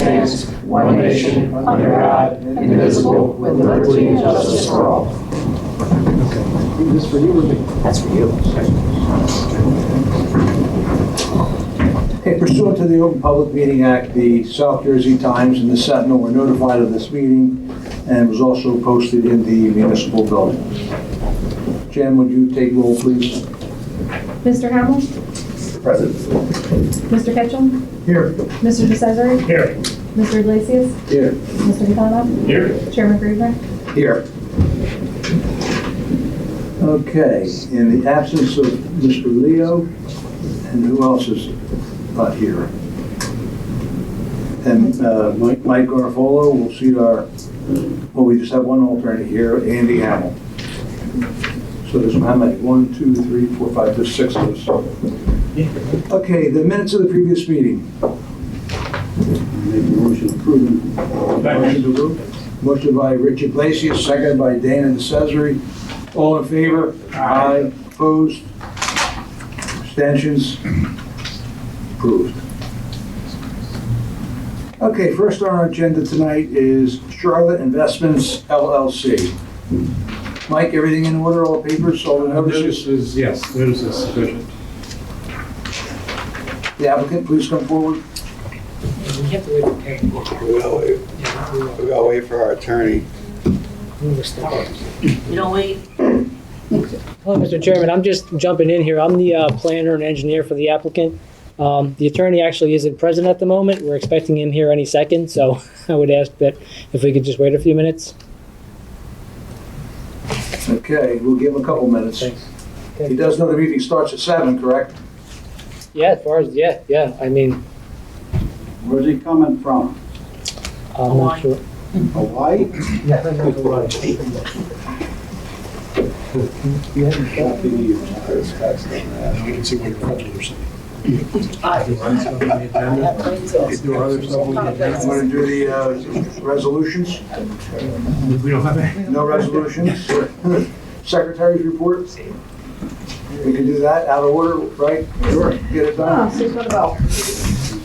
States, one nation, under God, indivisible, with liberty and justice for all. Okay. Is this for you or me? That's for you. Okay, pursuant to the Open Public Meeting Act, the South Jersey Times and the Sentinel were notified of this meeting and was also posted in the municipal building. Jen, would you take roll, please? Mr. Hamill? Present. Mr. Ketchum? Here. Mr. DeCesare? Here. Mr. Iglesias? Here. Mr. Catano? Here. Chairman Greenberg? Here. Okay, in the absence of Mr. Leo, and who else is not here? And Mike Garofolo will seat our, well, we just have one alternate here, Andy Hamill. So there's how many? 1, 2, 3, 4, 5, there's 6 of us. Okay, the minutes of the previous meeting. Make a motion approving. Motion to approve. Motion by Rich Iglesias, seconded by Dana DeCesare. All in favor? Aye. Opposed? Abstentions? Approved. Okay, first on our agenda tonight is Charlotte Investments, LLC. Mike, everything in order, all papers, all the notices? Yes, notice is sufficient. The applicant, please come forward. We have to wait for paperwork. We gotta wait for our attorney. You don't wait. Hello, Mr. Chairman. I'm just jumping in here. I'm the planner and engineer for the applicant. The attorney actually isn't present at the moment. We're expecting him here any second, so I would ask that if we could just wait a few minutes. Okay, we'll give him a couple minutes. Thanks. He does know the meeting starts at 7, correct? Yeah, as far as, yeah, I mean, Where's he coming from? I'm not sure. Hawaii? Yeah, that's right. We can see what your prejudice is. Want to do the resolutions? We don't have any. No resolutions? Secretary's report? We can do that, out of order, right? Sure. Get it done?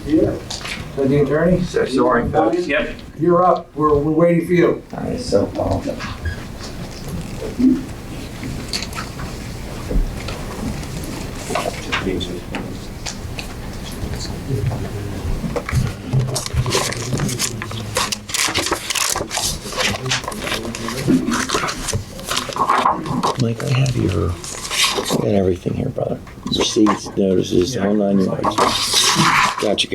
Yeah. Is that the attorney? Sorry, folks. Yep. You're up, we're waiting for you. All right, so, Mike, I have your, I got everything here, brother. Receipts, notices, the whole 9 yards. Gotcha.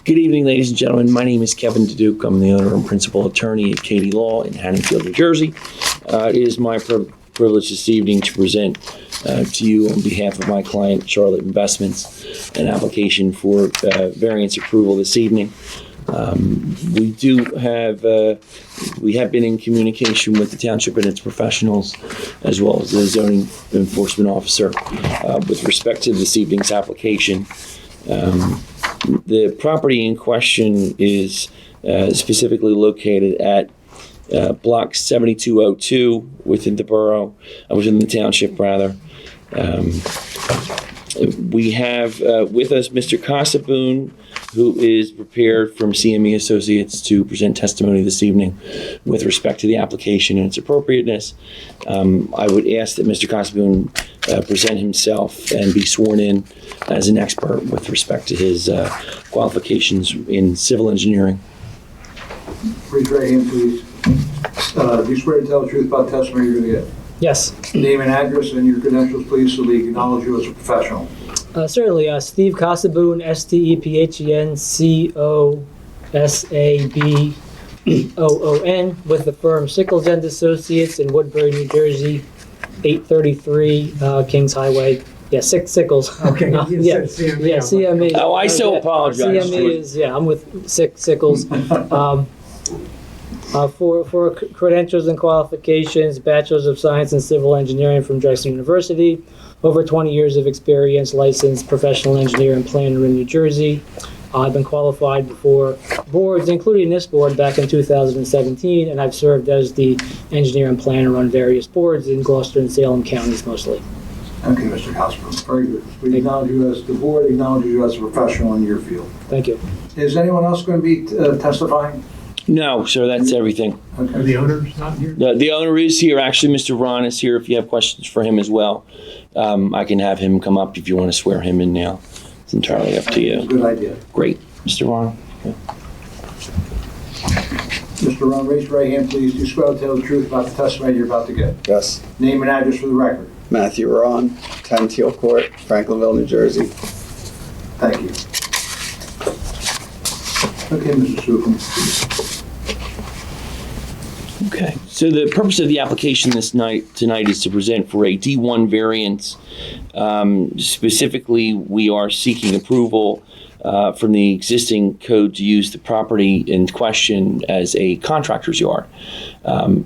Good evening, ladies and gentlemen. My name is Kevin DeDuke. I'm the owner and principal attorney at Katie Law in Hanningfield, New Jersey. It is my privilege this evening to present to you on behalf of my client, Charlotte Investments, an application for variance approval this evening. We have been in communication with the township and its professionals, as well as the zoning enforcement officer, with respect to this evening's application. The property in question is specifically located at block 7202 within the borough, within the township rather. We have with us Mr. Casaboon, who is prepared from CME Associates to present testimony this evening with respect to the application and its appropriateness. I would ask that Mr. Casaboon present himself and be sworn in as an expert with respect to his qualifications in civil engineering. Raise your right hand, please. Do you swear to tell the truth about testimony you're going to get? Yes. Name and address and your credentials, please, so we acknowledge you as a professional. Certainly. Steve Casaboon, STEPHENCOSABOON, with the firm Sickles and Associates in Woodbury, New Jersey, 833 Kings Highway. Yeah, Sickles. Okay. Yeah, CME. Oh, I so apologize. CME is, I'm with Sickles. For credentials and qualifications, Bachelor's of Science in Civil Engineering from Drexel University, over 20 years of experience, licensed professional engineer and planner in New Jersey. I've been qualified before boards, including this board, back in 2017, and I've served as the engineer and planner on various boards in Gloucester and Salem counties mostly. Okay, Mr. Cosper, very good. We acknowledge you as, the board acknowledges you as a professional in your field. Thank you. Is anyone else going to be testifying? No, sir, that's everything. Are Okay. the owners not here? The owner is here. Actually, Mr. Ron is here if you have questions for him as well. I can have him come up if you want to swear him in now. It's entirely up to you. Good idea. Great. Mr. Ron? Mr. Ron, raise your right hand, please. Do you swear to tell the truth about the testimony you're about to give? Yes. Name and address for the record. Matthew Ron, 10 Teal Court, Franklinville, New Jersey. Thank you. Okay, Mr. Sukum. Okay. So the purpose of the application tonight is to present for a D1 variance. Specifically, we are seeking approval from the existing code to use the property in question as a contractor's yard.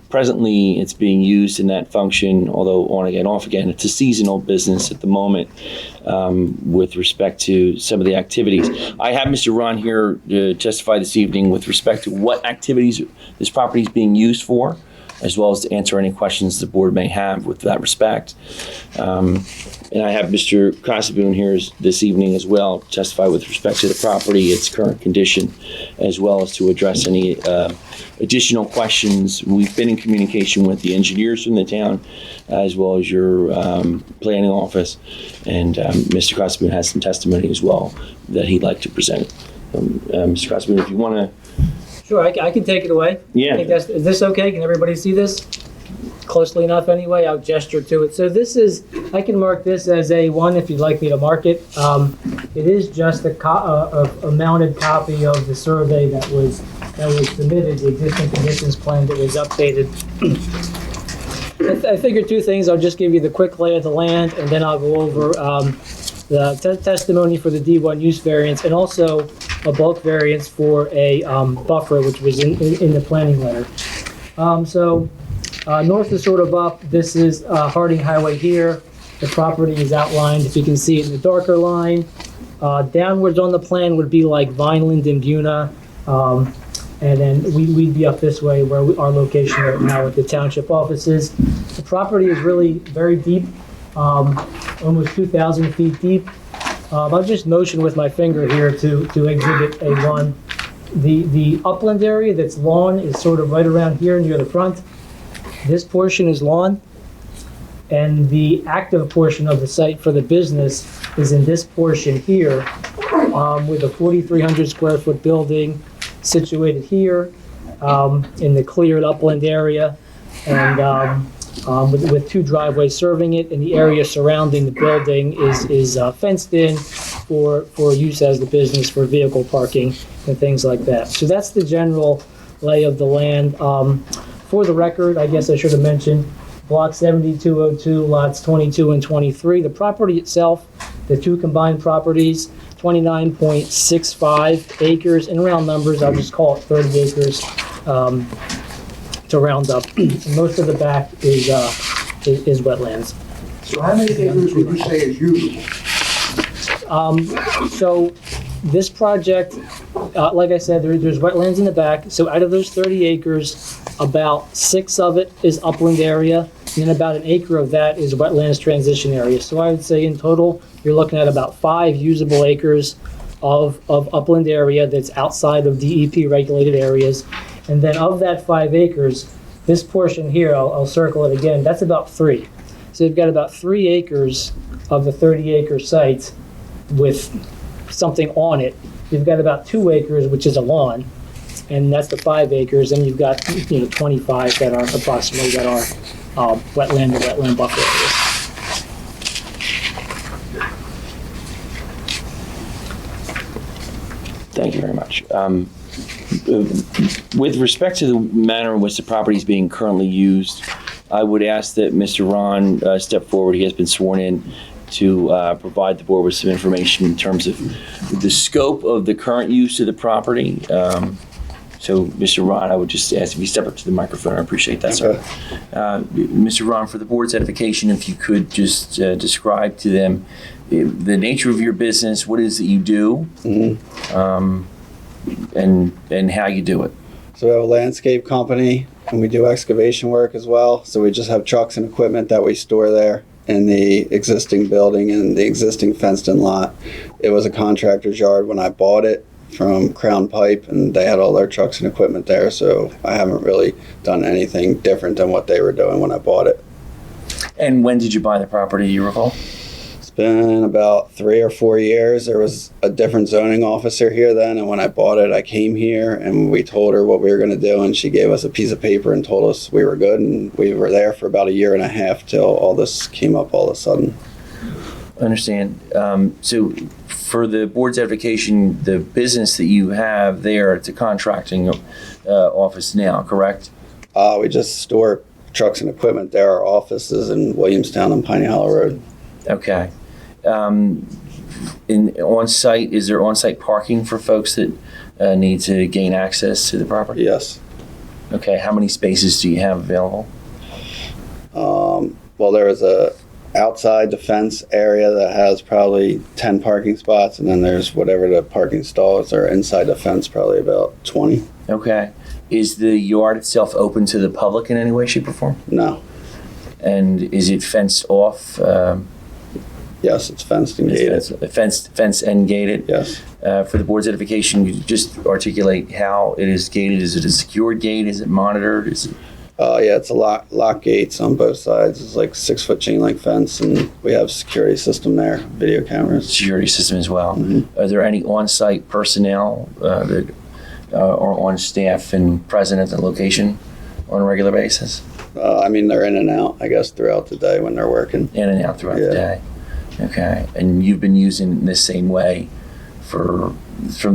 Presently, it's being used in that function, although on again, off again. It's a seasonal business at the moment with respect to some of the activities. I have Mr. Ron here to testify this evening with respect to what activities this property is being used for, as well as to answer any questions the board may have with that respect. And I have Mr. Casaboon here this evening as well to testify with respect to the property, its current condition, as well as to address any additional questions. We've been in communication with the engineers from the town, as well as your planning office. And Mr. Casaboon has some testimony as well that he'd like to present. Mr. Casaboon, if you want to. Sure, I can take it away. Yeah. I think is this okay? Can everybody see this? Closely enough anyway, I'll gesture to it. So this is, I can mark this as A1 if you'd like me to mark it. It is just a mounted copy of the survey that was submitted, the existing conditions plan that was updated. I figured two things. I'll just give you the quick lay of the land, and then I'll go over the testimony for the D1 use variance, and also a bulk variance for a buffer, which was in the planning letter. North is sort of up. This is Harding Highway here. The property is outlined, if you can see it in the darker line. Downwards on the plan would be like Vineland and Buna. And then we'd be up this way where our location right now at the township offices. The property is really very deep, almost 2,000 feet deep. I'll just motion with my finger here to exhibit A1. The upland area that's lawn is sort of right around here near the front. This portion is lawn, and the active portion of the site for the business is in this portion here, with a 4,300 square foot building situated here in the cleared upland area, and with two driveways serving it, and the area surrounding the building is fenced in for use as the business for vehicle parking and things like that. So that's the general lay of the land. For the record, I guess I should have mentioned, block 7202, lots 22 and 23. The property itself, the two combined properties, 29.65 acres. In round numbers, I'll just call it 30 acres to round up. Most of the back is wetlands. So how many acres would you say is usable? So this project, like I said, there's wetlands in the back. So out of those 30 acres, about 6 of it is upland area, and then about an acre of that is wetlands transition area. So I would say in total, you're looking at about 5 usable acres of upland area that's outside of DEP regulated areas. And then of that 5 acres, this portion here, I'll circle it again, that's about 3. So you've got about 3 acres of the 30-acre site with something on it. You've got about 2 acres, which is a lawn, and that's the 5 acres, and you've got 25 that are approximately that are wetland or wetland buffer areas. Thank you very much. With respect to the manner in which the property is being currently used, I would ask that Mr. Ron step forward. He has been sworn in to provide the board with some information in terms of the scope of the current use of the property. So, Mr. Ron, I would just ask if you step up to the microphone. I appreciate that, sir. Mr. Ron, for the board's edification, if you could just describe to them the nature of your business, what it is that you do, and how you do it. So we have a landscape company, and we do excavation work as well. So we just have trucks and equipment that we store there in the existing building and the existing fenced-in lot. It was a contractor's yard when I bought it from Crown Pipe, and they had all their trucks and equipment there, so I haven't really done anything different than what they were doing when I bought it. And when did you buy the property, you recall? It's been about 3 or 4 years. There was a different zoning officer here then, and when I bought it, I came here and we told her what we were going to do, and she gave us a piece of paper and told us we were good, and we were there for about 1.5 years till all this came up all of a sudden. I understand. So for the board's edification, the business that you have there, it's a contracting office now, correct? We just store trucks and equipment there. Our office is in Williamstown on Piney Hollow Road. Okay. On-site, is there on-site parking for folks that need to gain access to the property? Yes. Okay. How many spaces do you have available? Well, there is a outside the fence area that has probably 10 parking spots, and then there's whatever the parking stalls are inside the fence, probably about 20. Okay. Is the yard itself open to the public in any way, shape, or form? No. And is it fenced off? Yes, it's fenced and gated. Fenced and gated? Yes. For the board's edification, you just articulate how it is gated. Is it a secured gate? Is it monitored? Is it... Yeah, it's a lock gates on both sides. It's like 6-foot chain link fence, and we have security system there, video cameras. Security system as well. Mm-hmm. Are there any on-site personnel that are on staff and present at the location on a regular basis? I mean, they're in and out, I guess, throughout the day when they're working. In and out throughout the day. Okay. And you've been using this same way from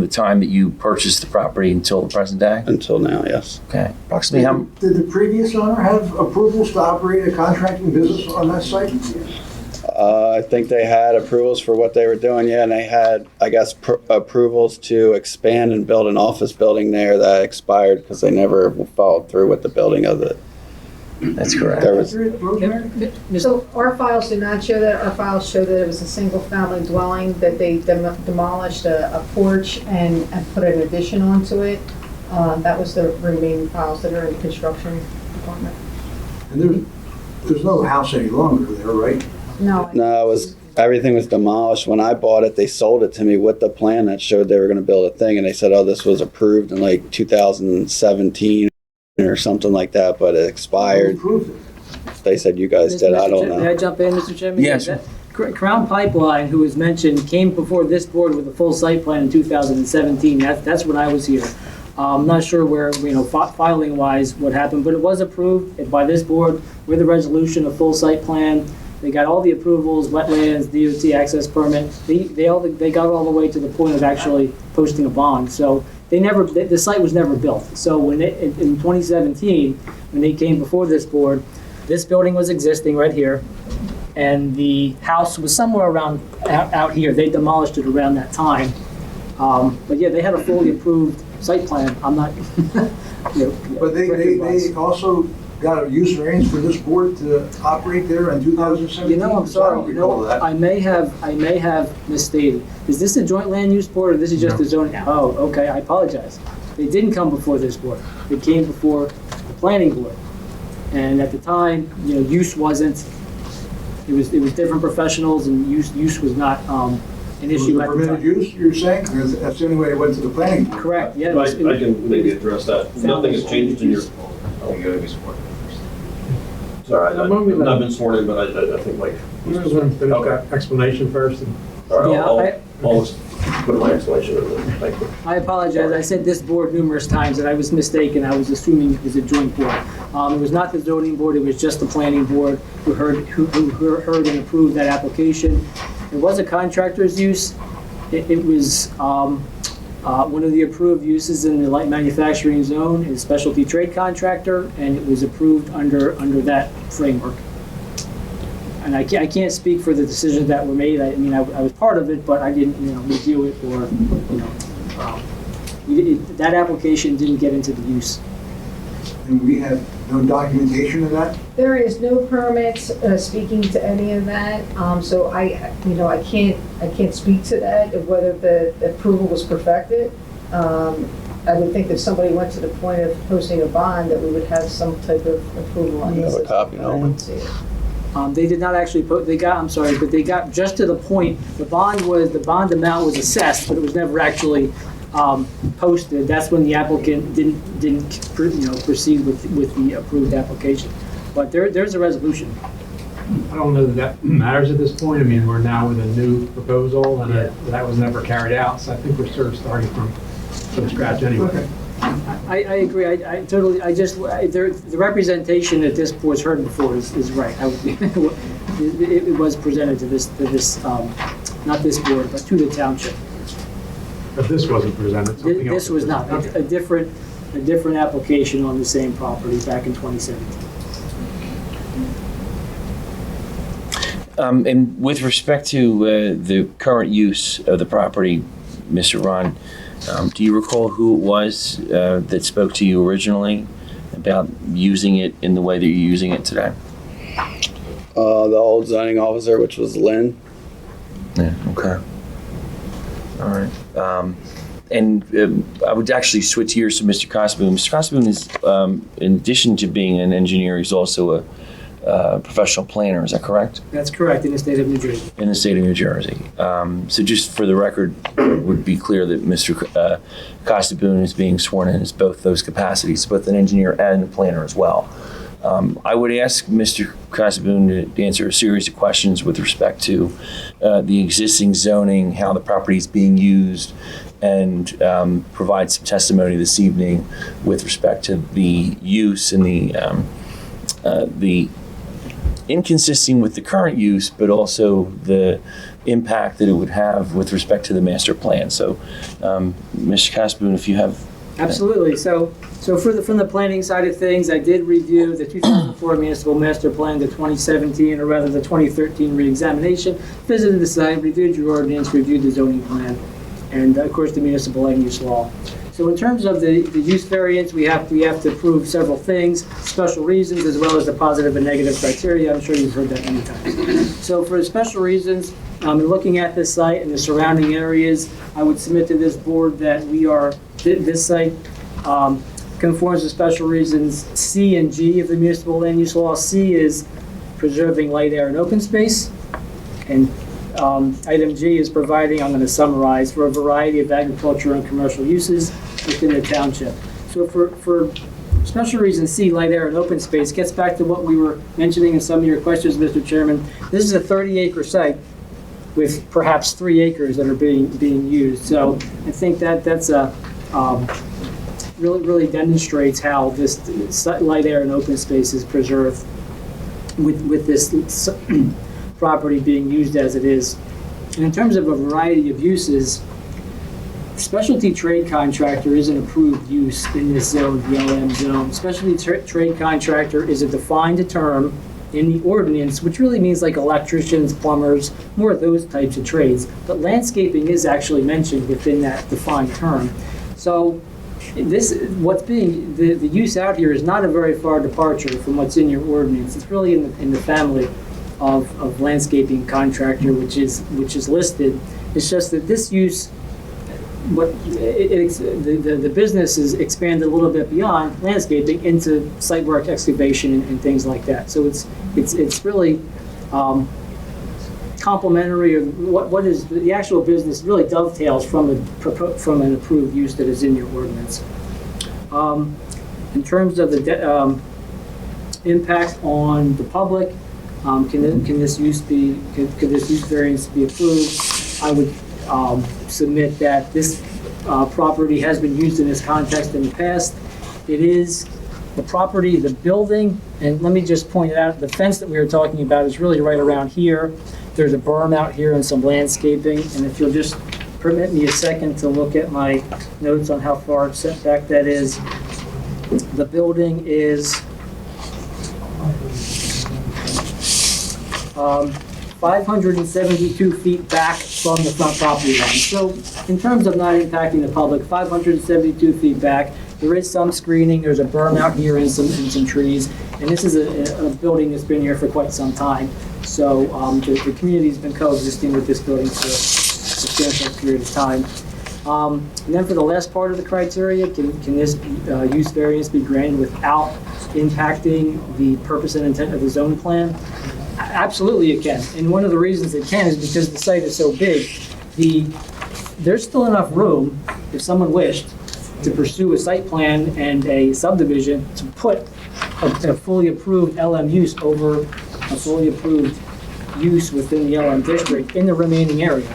the time that you purchased the property until the present day? Until now, yes. Okay. Approximately how... Did the previous owner have approvals to operate a contracting business on that site? I think they had approvals for what they were doing, yeah, and they had, I guess, approvals to expand and build an office building there that expired because they never followed through with the building of it. That's correct. There was, So our files do not show that. Our files show that it was a single-family dwelling, that they demolished a porch and put an addition onto it. That was the remaining files that are in the construction department. And there's no house any longer there, right? No. no, everything was demolished. When I bought it, they sold it to me with the plan that showed they were going to build a thing, and they said, oh, this was approved in like 2017 or something like that, but it expired. Who approved it? They said you guys did, I don't May I know. jump in, Mr. Chairman? Yes. Crown Pipeline, who was mentioned, came before this board with a full site plan in 2017. That's when I was here. I'm not sure where, filing wise what happened, but it was approved by this board with a resolution, a full site plan. They got all the approvals, wetlands, DOT access permit. They got all the way to the point of actually posting a bond. So the site was never built. So when in 2017, when they came before this board, this building was existing right here, and the house was somewhere around out here. They demolished it around that time. But yeah, they had a fully approved site plan. I'm not. But they also got a use variance for this board to operate there in 2017? I'm sorry. I don't recall that. I may have misstated. Is this a joint land use board, or this is just a zoning? Oh, okay. I apologize. They didn't come before this board. They came before the planning board. And at the time, use wasn't. It was different professionals, and use was not an issue at the Permitted time. use, you're saying? Because that's the only way it went to the planning board. Correct. Yeah. I can maybe address that. Nothing has changed in your. Oh, you gotta be sworn. Sorry, I've not been sworn in, but I think like. Finish that explanation first. All right, Yeah, I'll just put my explanation in there. Thank you. I apologize. I said this board numerous times, and I was mistaken. I was assuming it was a joint board. It was not the zoning board. It was just the planning board who heard and approved that application. It was a contractor's use. It was one of the approved uses in the light manufacturing zone is specialty trade contractor, and it was approved under that framework. And I can't speak for the decisions that were made. I mean, I was part of it, but I didn't, review it or, that application didn't get into the use. And we have no documentation of that? There is no permits speaking to any of that, so I can't speak to that, of whether the approval was perfected. I would think if somebody went to the point of posting a bond, that we would have some type of approval on You this. have a copy, I no? don't see it. They did not actually put, they got just to the point, the bond amount was assessed, but it was never actually posted. That's when the applicant didn't proceed with the approved application. But there's a resolution. I don't know that matters at this point. I mean, we're now with a new proposal, and that was never carried out, so I think we're sort of starting from scratch anyway. I agree. The representation that this was heard before is right. It was presented to this, not this board, but to the township. But this wasn't presented, something else. This was not, Okay. a different application on the same property back in 2017. And with respect to the current use of the property, Mr. Ron, do you recall who it was that spoke to you originally about using it in the way that you're using it today? The old zoning officer, which was Lynn. Yeah, okay. All right. And I would actually switch gears to Mr. Cosboom. Mr. Cosboom is, in addition to being an engineer, he's also a professional planner. Is that correct? That's correct, in the state of New Jersey. In the state of New Jersey. So just for the record, it would be clear that Mr. Cosboom is being sworn in as both those capacities, both an engineer and a planner as well. I would ask Mr. Cosboom to answer a series of questions with respect to the existing zoning, how the property is being used, and provide some testimony this evening with respect to the use and the inconsistent with the current use, but also the impact that it would have with respect to the master plan. So, Mr. Cosboom, if you have... Absolutely. So from the planning side of things, I did review the 2004 municipal master plan, the 2017, or rather the 2013 reexamination, visited the site, reviewed your ordinance, reviewed the zoning plan, and of course the municipal land use law. So in terms of the use variance, we have to prove several things, special reasons, as well as the positive and negative criteria. I'm sure you've heard that many times. So for the special reasons, in looking at this site and the surrounding areas, I would submit to this board that this site conforms to special reasons C and G of the municipal land use law. C is preserving light, air, and open space. And item G is providing, I'm going to summarize, for a variety of agricultural and commercial uses within the township. So for special reason C, light, air, and open space, gets back to what we were mentioning in some of your questions, Mr. Chairman. This is a 30-acre site with perhaps 3 acres that are being used. So I think that's a really demonstrates how this light, air, and open space is preserved with this property being used as it is. And in terms of a variety of uses, specialty trade contractor is an approved use in this zone, the LM zone. Specialty trade contractor is a defined term in the ordinance, which really means like electricians, plumbers, more of those types of trades. But landscaping is actually mentioned within that defined term. So the use out here is not a very far departure from what's in your ordinance. It's really in the family of landscaping contractor, which is listed. It's just that this use, the business is expanded a little bit beyond landscaping into site work, excavation, and things like that. So it's really complementary of what is the actual business really dovetails from an approved use that is in your ordinance. In terms of the impact on the public, can this use variance be approved? I would submit that this property has been used in this context in the past. It is the property, the building, and let me just point it out, the fence that we were talking about is really right around here. There's a berm out here and some landscaping, and if you'll just permit me a second to look at my notes on how far set back that is. The building is 572 feet back from the front property line. So in terms of not impacting the public, 572 feet back. There is some screening. There's a berm out here and some trees. And this is a building that's been here for quite some time. So the community's been coexisting with this building for a substantial period of time. And then for the last part of the criteria, can this use variance be granted without impacting the purpose and intent of the zone plan? Absolutely it can. And one of the reasons it can is because the site is so big. There's still enough room, if someone wished, to pursue a site plan and a subdivision to put a fully approved LM use over a fully approved use within the LM district in the remaining area.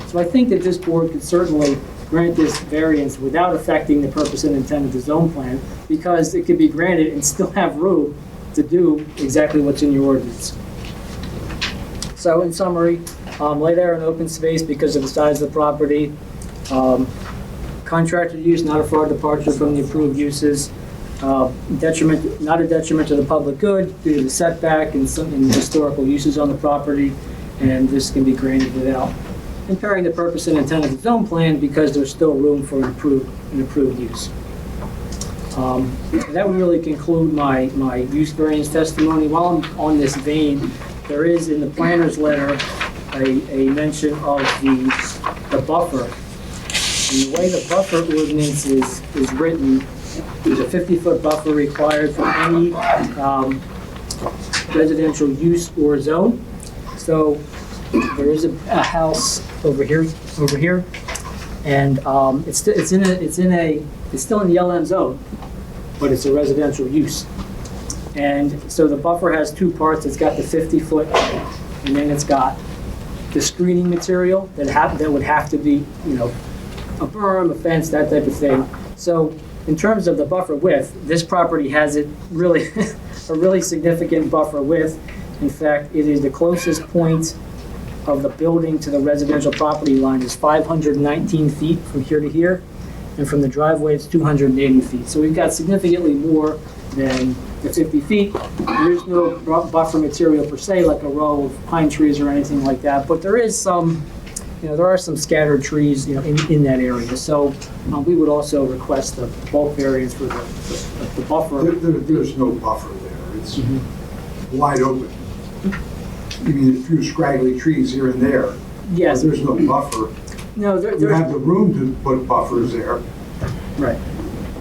So I think that this board could certainly grant this variance without affecting the purpose and intent of the zone plan, because it could be granted and still have room to do exactly what's in your ordinance. So in summary, laid out an open space because of the size of the property. Contractor use, not a far departure from the approved uses. Detriment, not a detriment to the public good due to the setback and some historical uses on the property. And this can be granted without impairing the purpose and intent of the zone plan because there's still room for an approved use. That would really conclude my use variance testimony. While I'm on this vein, there is in the planner's letter a mention of the buffer. And the way the buffer ordinance is written, there's a 50-foot buffer required for any residential use or zone. So there is a house over here, and it's still in the LM zone, but it's a residential use. And so the buffer has two parts. It's got the 50-foot, and then it's got the screening material that would have to be, a berm, a fence, that type of thing. So in terms of the buffer width, this property has it really a really significant buffer width. In fact, it is the closest point of the building to the residential property line is 519 feet from here to here, and from the driveway it's 280 feet. So we've got significantly more than the 50 feet. There's no buffer material per se, like a row of pine trees or anything like that, but there is some, there are some scattered trees, in that area. So we would also request the bulk variance for the buffer. There's no buffer there. It's wide open. You mean a few scraggly trees here and there. Yes. There's no buffer. No, You have the room to put buffers there. Right.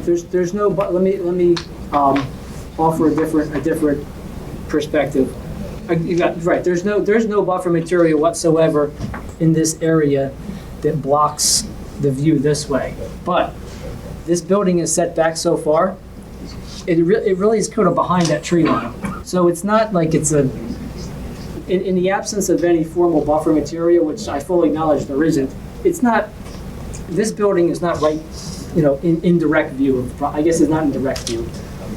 There's no, let me offer a different perspective. You got right. There's no buffer material whatsoever in this area that blocks the view this way. But this building is set back so far. It really is kind of behind that tree line. So it's not like it's in the absence of any formal buffer material, which I fully acknowledge there isn't. It's not. This building is not right, in direct view of. I guess it's not in direct view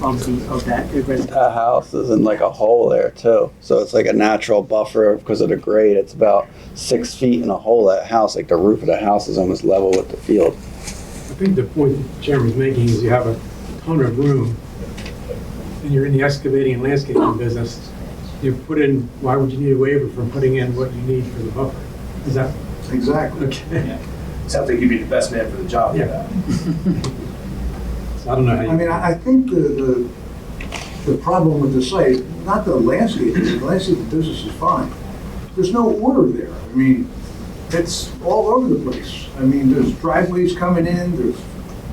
of that. That house is in like a hole there too. So it's like a natural buffer because of the grade. It's about 6 feet in a hole. That house, like the roof of the house is almost level with the field. I think the point the chairman's making is you have a ton of room and you're in the excavating and landscaping business. You put in, why would you need a waiver from putting in what you need for the buffer? Is that? Exactly. Okay. Sounds like you'd be the best man for the job. Yeah. So I don't know how you. I mean, I think the problem with the site, not the landscape business is fine. There's no order there. I mean, it's all over the place. I mean, there's driveways coming in, there's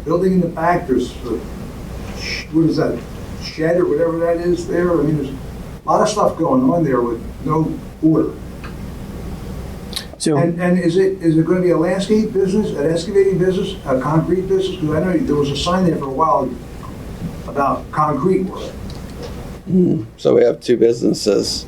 building in the back, there's, what is that, shed or whatever that is there? I mean, there's a lot of stuff going on there with no order. So, And is it going to be a landscape business, an excavating business, a concrete business? Because I know there was a sign there for a while about concrete work. So we have two businesses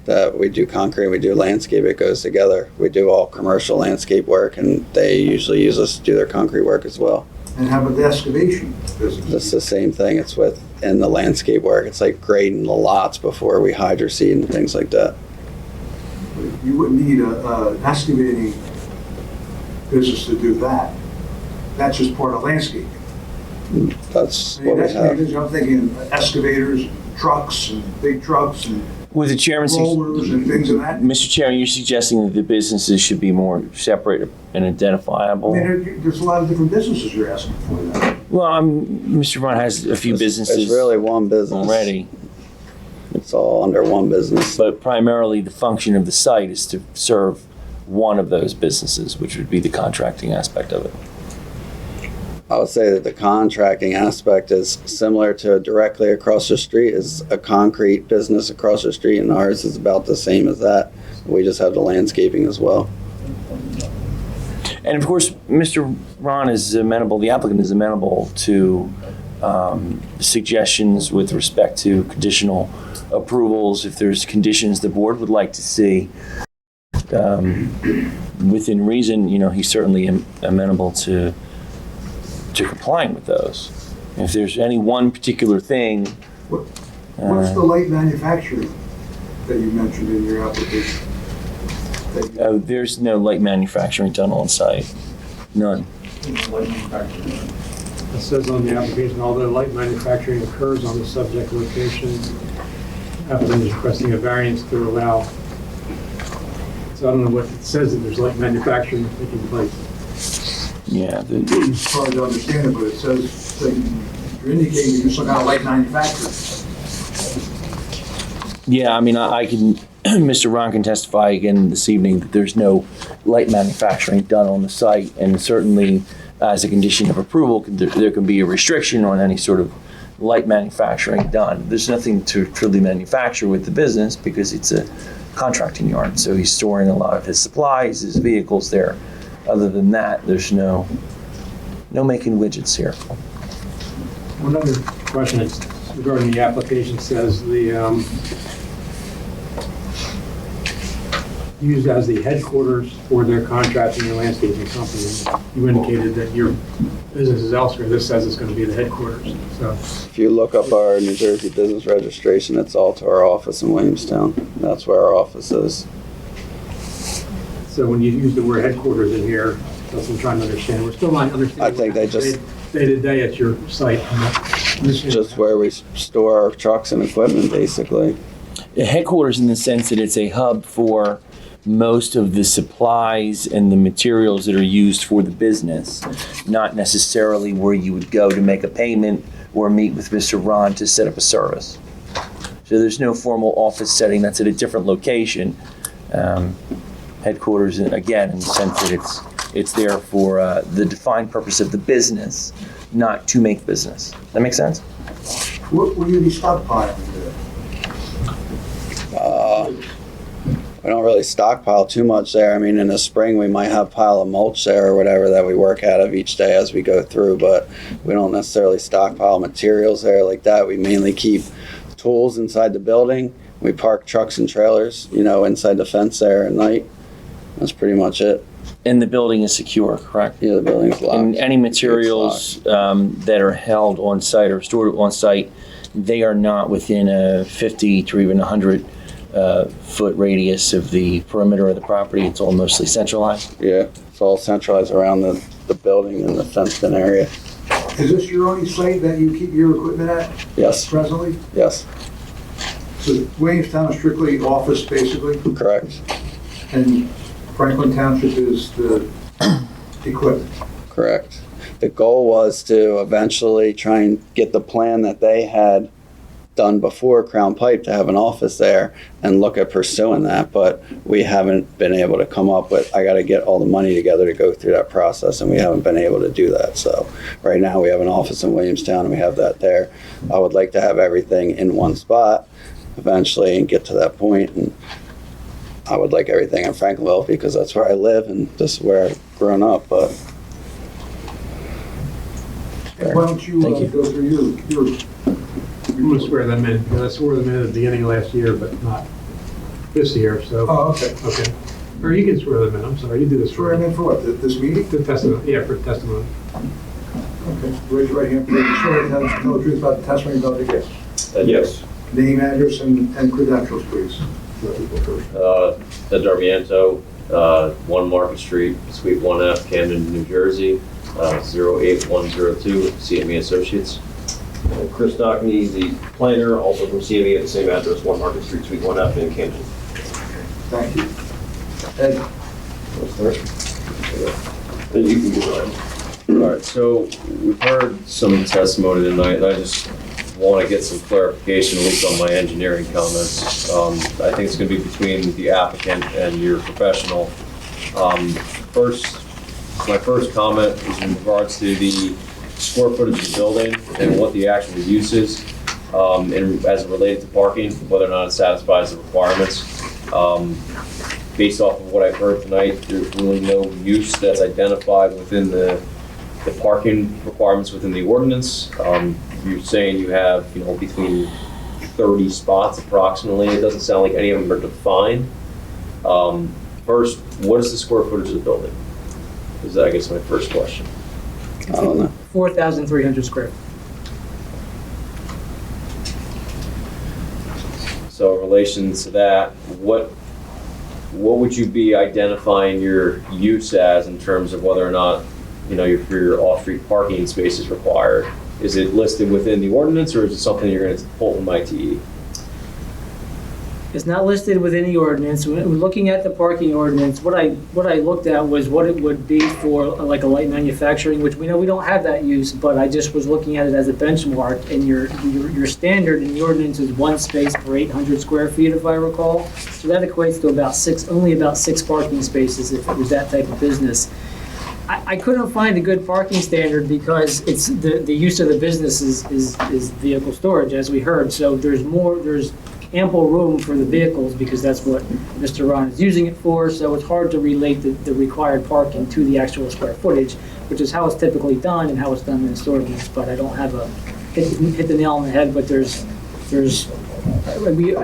that we do concrete, we do landscape, it goes together. We do all commercial landscape work and they usually use us to do their concrete work as well. And how about the excavation business? It's the same thing, it's within the landscape work. It's like grading the lots before we hydroseed and things like that. You wouldn't need an excavating business to do that. That's just part of landscaping. That's I mean, what we excavating have. business, I'm thinking excavators, trucks, and big trucks, and with the chairman, rollers, and things of that. Mr. Chairman, you're suggesting that the businesses should be more separate and identifiable? I mean, there's a lot of different businesses you're asking for that. Well, Mr. Vaughn has a few businesses It's really one business. already, It's all under one business. but primarily the function of the site is to serve one of those businesses, which would be the contracting aspect of it. I would say that the contracting aspect is similar to directly across the street is a concrete business across the street, and ours is about the same as that. We just have the landscaping as well. And of course, Mr. Ron is amenable, the applicant is amenable to suggestions with respect to conditional approvals. If there's conditions the board would like to see, within reason, he's certainly amenable to complying with those. If there's any one particular thing. What's the light manufacturing that you mentioned in your application? There's no light manufacturing done on site. None. It says on the application, although light manufacturing occurs on the subject location, applicant is requesting a variance to allow. So I don't know what it says that there's light manufacturing taking place. Yeah. It's hard to understand it, but it says that you're indicating you're some kind of light manufacturer. Yeah, I mean, I can, Mr. Ron can testify again this evening that there's no light manufacturing done on the site, and certainly as a condition of approval, there can be a restriction on any sort of light manufacturing done. There's nothing to truly manufacture with the business because it's a contracting yard, so he's storing a lot of his supplies, his vehicles there. Other than that, there's no making widgets here. One other question is regarding the application says the used as the headquarters for their contracting and landscaping company. You indicated that your business is elsewhere. This says it's going to be the headquarters. So If you look up our New Jersey business registration, it's all to our office in Williamstown. That's where our office is. So when you use the word headquarters in here, that's what I'm trying to understand. We're still not understanding. I think they just- Day to day at your site. It's just where we store our trucks and equipment, basically. The headquarters in the sense that it's a hub for most of the supplies and the materials that are used for the business, not necessarily where you would go to make a payment or meet with Mr. Ron to set up a service. So there's no formal office setting, that's at a different location. Headquarters, again, in the sense that it's there for the defined purpose of the business, not to make business. That make sense? What will you be stockpiling there? We don't really stockpile too much there. I mean, in the spring, we might have a pile of mulch there or whatever that we work out of each day as we go through, but we don't necessarily stockpile materials there like that. We mainly keep tools inside the building. We park trucks and trailers, inside the fence there at night. That's pretty much it. And the building is secure, correct? Yeah, the building's locked. And any materials that are held on site or stored on site, they are not within a 50 to even 100 foot radius of the perimeter of the property. It's all mostly centralized. Yeah, it's all centralized around the building and the fenced-in area. Is this your only site that you keep your equipment at Yes, presently? yes, So Williamstown is strictly office, basically, correct, and Franklin Township is the equipment. correct. The goal was to eventually try and get the plan that they had done before Crown Pipe to have an office there and look at pursuing that, but we haven't been able to come up with, I got to get all the money together to go through that process, and we haven't been able to do that. So right now we have an office in Williamstown and we have that there. I would like to have everything in one spot eventually and get to that point, and I would like everything in Franklinville because that's where I live and this is where I've grown up, but Why don't you Thank you. go through your I'm going to swear them in, because I swore them in at the beginning of last year, but not this year, so. Oh, okay. Okay. Or you can swear them in, I'm sorry, you do this Swear for him me. in for what, this meeting? The testimony, yeah, for testimony. Okay, raise your right hand, please. Swear to tell the truth about the testimony you're about to give. Yes. Name, address, and credentials, please. For people first. Ed Darmiento, 1 Market Street, Suite 1F, Camden, New Jersey, 08102, CME Associates. And Chris Stockney, the planner, also from CME at the same address, 1 Market Street, Suite 1F in Camden. Thank you. Ed? You can go ahead. All right, so we've heard some testimony tonight, and I just want to get some clarification, at least on my engineering comments. I think it's going to be between the applicant and your professional. My first comment is in regards to the square footage of the building and what the actual use is, and as it related to parking, whether or not it satisfies the requirements. Based off of what I've heard tonight, there's really no use that's identified within the parking requirements within the ordinance. You're saying you have, between 30 spots approximately. It doesn't sound like any of them are defined. First, what is the square footage of the building? Is that, I guess, my first question. I don't know. 4,300 square. So in relation to that, what would you be identifying your use as in terms of whether or not, your off-street parking space is required? Is it listed within the ordinance, or is it something you're going to pull from ITE? It's not listed within the ordinance. When looking at the parking ordinance, what I looked at was what it would be for like a light manufacturing, which we know we don't have that use, but I just was looking at it as a benchmark, and your standard in the ordinance is one space per 800 square feet, if I recall. So that equates to only about six parking spaces if it was that type of business. I couldn't find a good parking standard because it's the use of the business is vehicle storage, as we heard. So there's ample room for the vehicles because that's what Mr. Ron is using it for. So it's hard to relate the required parking to the actual square footage, which is how it's typically done and how it's done in the storage. But I don't have hit the nail on the head. But I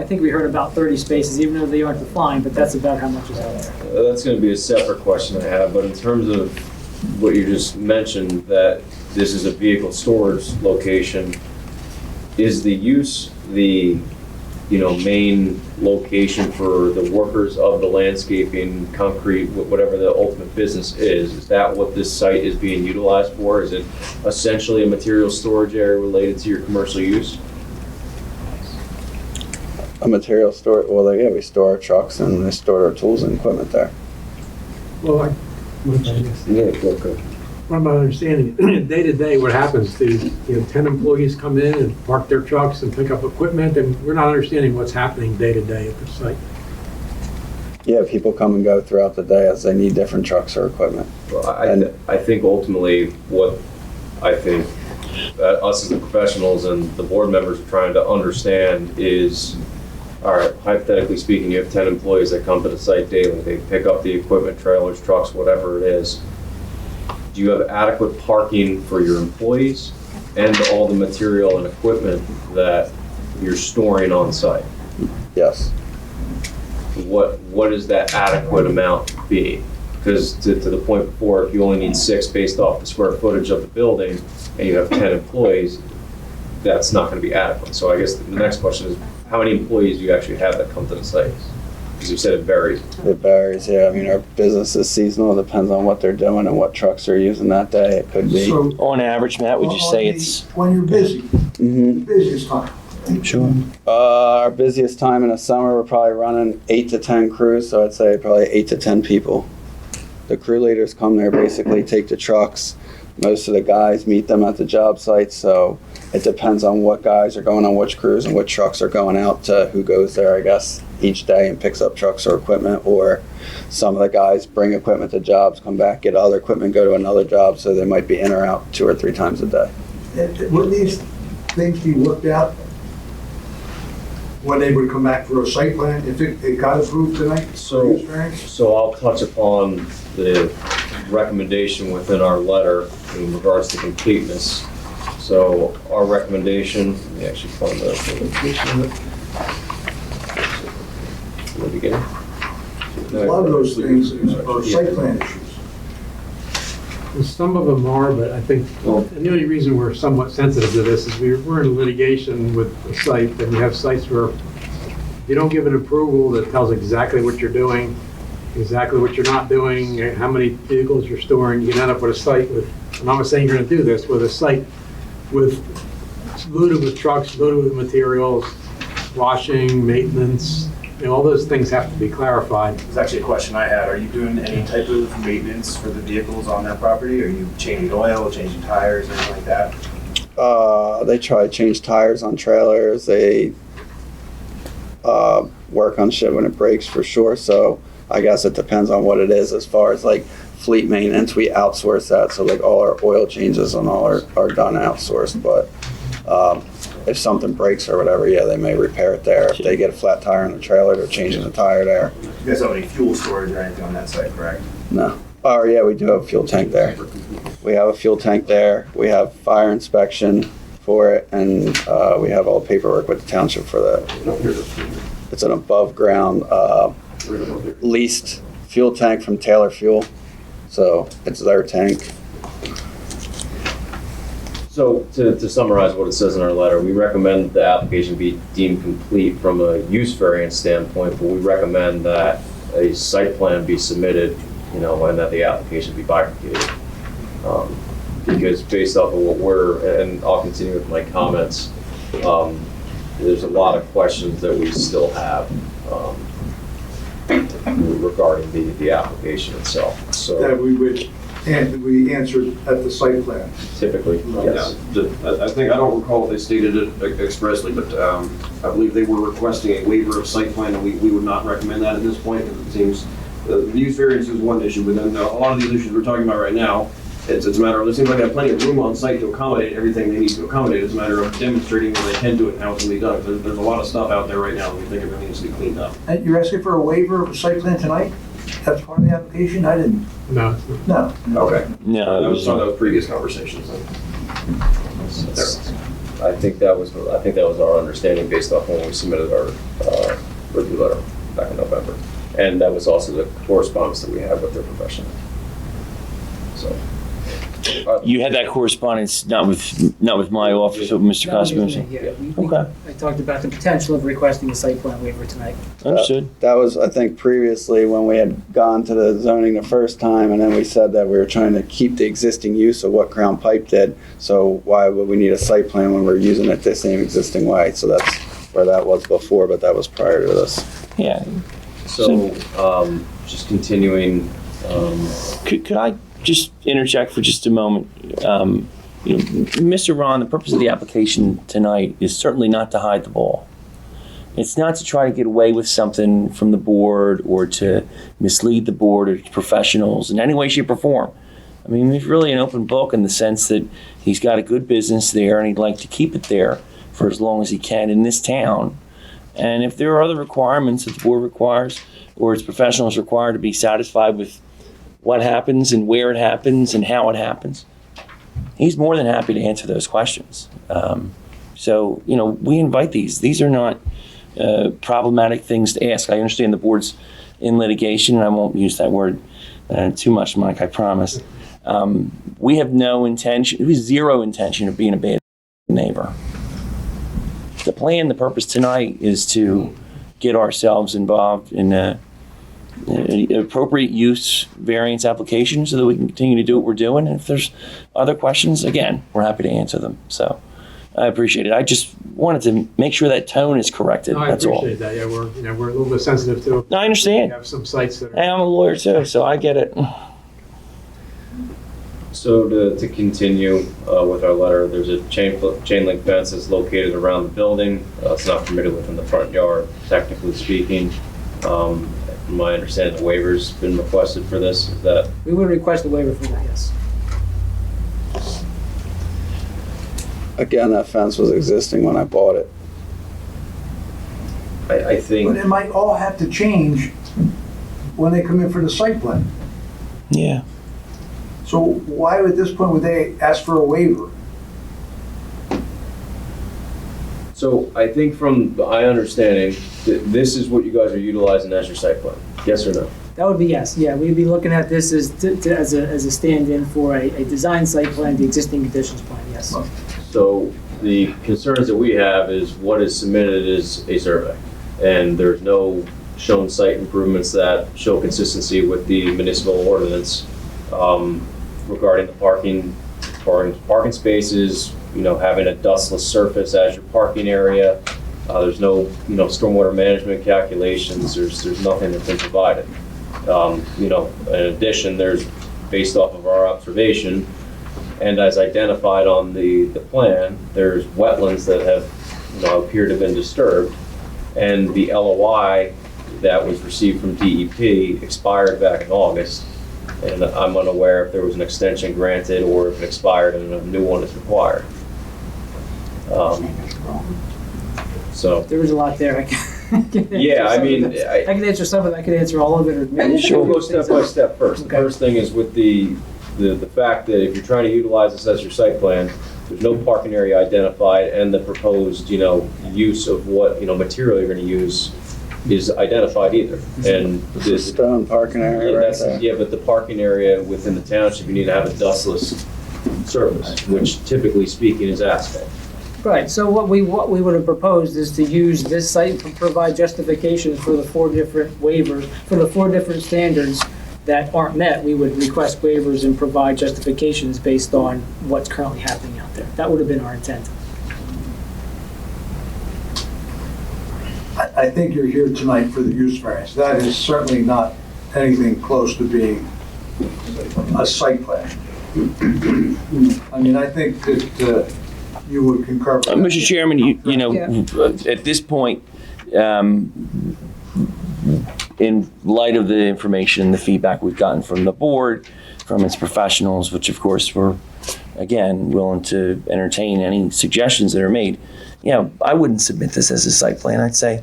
think we heard about 30 spaces, even though they aren't defined. But that's about how much is out there. That's going to be a separate question I have, but in terms of what you just mentioned, that this is a vehicle storage location, is the use the main location for the workers of the landscaping, concrete, whatever the ultimate business is? Is that what this site is being utilized for? Is it essentially a material storage area related to your commercial use? A material store, well, yeah, we store our trucks and we store our tools and equipment there. Well, Yeah, okay. from my understanding, day to day, what happens to, 10 employees come in and park their trucks and pick up equipment, and we're not understanding what's happening day to day at the site. Yeah, people come and go throughout the day as they need different trucks or equipment. Well, I think ultimately what I think us as the professionals and the board members are trying to understand is, all right, hypothetically speaking, you have 10 employees that come to the site daily. They pick up the equipment, trailers, trucks, whatever it is. Do you have adequate parking for your employees and all the material and equipment that you're storing on site? Yes. What is that adequate amount be? Because to the point before, if you only need 6 based off the square footage of the building and you have 10 employees, that's not going to be adequate. So I guess the next question is, how many employees do you actually have that come to the site? Because you said it varies. It varies, yeah. I mean, our business is seasonal. It depends on what they're doing and what trucks they're using that day. It could be. So, On average, Matt, would you say it's? when you're busy, Mhm. busiest time? Sure. Our busiest time in the summer, we're probably running 8 to 10 crews, so I'd say probably 8 to 10 people. The crew leaders come there, basically take the trucks. Most of the guys meet them at the job site, so it depends on what guys are going on which crews and what trucks are going out to who goes there, I guess, each day and picks up trucks or equipment. Or some of the guys bring equipment to jobs, come back, get other equipment, go to another job, so they might be in or out 2 or 3 times a day. Would these things be worked out when they would come back for a site plan, if it got approved tonight? So I'll touch upon the recommendation within our letter in regards to completeness. So our recommendation, let me actually find the beginning. A lot of those things are site plan issues. And some of them are, but I think, and the only reason we're somewhat sensitive to this is we're in litigation with a site, and you have sites where you don't give an approval that tells exactly what you're doing, exactly what you're not doing, how many vehicles you're storing. You can end up with a site with, I'm not saying you're gonna do this, with a site with loaded with trucks, loaded with materials, washing, maintenance, all those things have to be clarified. It's actually a question I had. Are you doing any type of maintenance for the vehicles on that property? Are you changing oil, changing tires, anything like that? They try to change tires on trailers. They work on shit when it breaks for sure. So I guess it depends on what it is. As far as like fleet maintenance, we outsource that, so like all our oil changes and all are done outsourced. But if something breaks or whatever, yeah, they may repair it there. If they get a flat tire in the trailer, they're changing the tire there. You guys don't have any fuel storage or anything on that site, correct? No. Oh yeah, we do have a fuel tank there. We have a fuel tank there. We have fire inspection for it, and we have all the paperwork with the township for that. It's an above ground leased fuel tank from Taylor Fuel, so it's their tank. So to summarize what it says in our letter, we recommend the application be deemed complete from a use variance standpoint, but we recommend that a site plan be submitted, and that the application be bifurcated. Because based off of and I'll continue with my comments, there's a lot of questions that we still have regarding the application itself. That So we answered at the site plan. typically, yes. I think, I don't recall if they stated it expressly, but I believe they were requesting a waiver of site plan, and we would not recommend that at this point, because it seems, the use variance is one issue, but then a lot of these issues we're talking about right now, it's a matter of, it seems like they have plenty of room on site to accommodate everything they need to accommodate. It's a matter of demonstrating that they can do it and how it can be done. There's a lot of stuff out there right now that we think everything needs to be cleaned up. And you're asking for a waiver of a site plan tonight? That's part of the application? I didn't. No, it's not. No. Okay. No, That it was was some of those previous conversations then. I think that was our understanding based off when we submitted our review letter back in November. And that was also the correspondence that we had with their professional. So. You had that correspondence not with my office, but Mr. That was Costa. me, yeah. Okay. I talked about the potential of requesting a site plan waiver tonight. Understood. That was, I think, previously when we had gone to the zoning the first time, and then we said that we were trying to keep the existing use of what Crown Pipe did. So why would we need a site plan when we're using it the same existing way? So that's where that was before, but that was prior to this. Yeah. So, just continuing, Could I just interject for just a moment? Mr. Ron, the purpose of the application tonight is certainly not to hide the ball. It's not to try to get away with something from the board or to mislead the board or professionals in any way, shape, or form. I mean, he's really an open book in the sense that he's got a good business there and he'd like to keep it there for as long as he can in this town. And if there are other requirements that the board requires or its professionals require to be satisfied with what happens and where it happens and how it happens, he's more than happy to answer those questions. So, we invite these. These are not problematic things to ask. I understand the board's in litigation, and I won't use that word too much, Mike, I promise. We have zero intention of being a bad neighbor. The purpose tonight is to get ourselves involved in appropriate use variance application so that we can continue to do what we're doing. And if there's other questions, again, we're happy to answer them. So I appreciate it. I just wanted to make sure that tone is corrected. No, I That's all. appreciate that. Yeah, we're a little bit sensitive to it. No, I We understand. have some sites that are. Hey, I'm a lawyer too, so I get it. so to continue with our letter, there's a chain link fence that's located around the building. It's not permitted within the front yard, technically speaking. From my understanding, the waiver's been requested for this. Is that We would request a waiver for that, yes. Again, that fence was existing when I bought it. I think. But it might all have to change when they come in for the site plan. Yeah. So why at this point would they ask for a waiver? So I think from my understanding, this is what you guys are utilizing as your site plan. Yes or no? That would be yes, yeah. We'd be looking at this as a stand-in for a design site plan, the existing conditions plan, yes. So the concerns that we have is what is submitted is a survey. And there's no shown site improvements that show consistency with the municipal ordinance regarding the parking spaces, having a dustless surface as your parking area. There's no, stormwater management calculations. There's nothing that's been provided. In addition, there's, based off of our observation, and as identified on the plan, there's wetlands that have, appear to have been disturbed. And the LOI, that was received from DEP expired back in August, and I'm unaware if there was an extension granted or if it expired and a new one is required. So, There was a lot there. I can yeah, I mean, I can answer some of it, I can answer all of it, or maybe. We'll go step by step first. The Okay. first thing is with the fact that if you're trying to utilize this as your site plan, there's no parking area identified, and the proposed, use of what, material you're gonna use is identified either. And It's a stone parking area right there. yeah, but the parking area within the township, you need to have a dustless surface, which typically speaking is asphalt. Right, so what we would have proposed is to use this site to provide justifications for the 4 different waivers, for the 4 different standards that aren't met. We would request waivers and provide justifications based on what's currently happening out there. That would have been our intent. I think you're here tonight for the use variance. That is certainly not anything close to being a site plan. I mean, I think that you would concur with that. Mr. Chairman, at this point, in light of the information, the feedback we've gotten from the board, from its professionals, which of course we're, again, willing to entertain any suggestions that are made, I wouldn't submit this as a site plan. I'd say,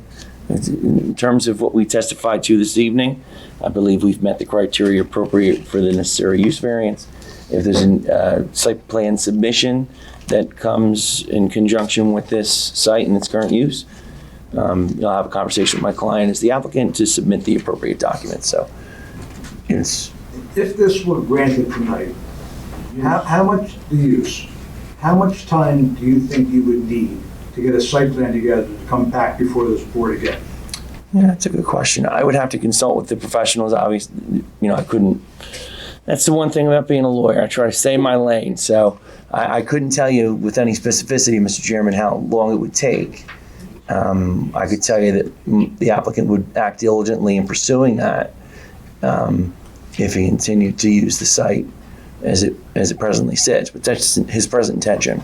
in terms of what we testified to this evening, I believe we've met the criteria appropriate for the necessary use variance. If there's a site plan submission that comes in conjunction with this site and its current use, I'll have a conversation with my client as the applicant to submit the appropriate documents. So, it's. If this were granted tonight, how much time do you think you would need to get a site plan together to come back before this board again? Yeah, that's a good question. I would have to consult with the professionals. Obviously, I couldn't. That's the one thing about being a lawyer. I try to stay in my lane. So I couldn't tell you with any specificity, Mr. Chairman, how long it would take. I could tell you that the applicant would act diligently in pursuing that if he continued to use the site as it presently sits. But that's his present intention.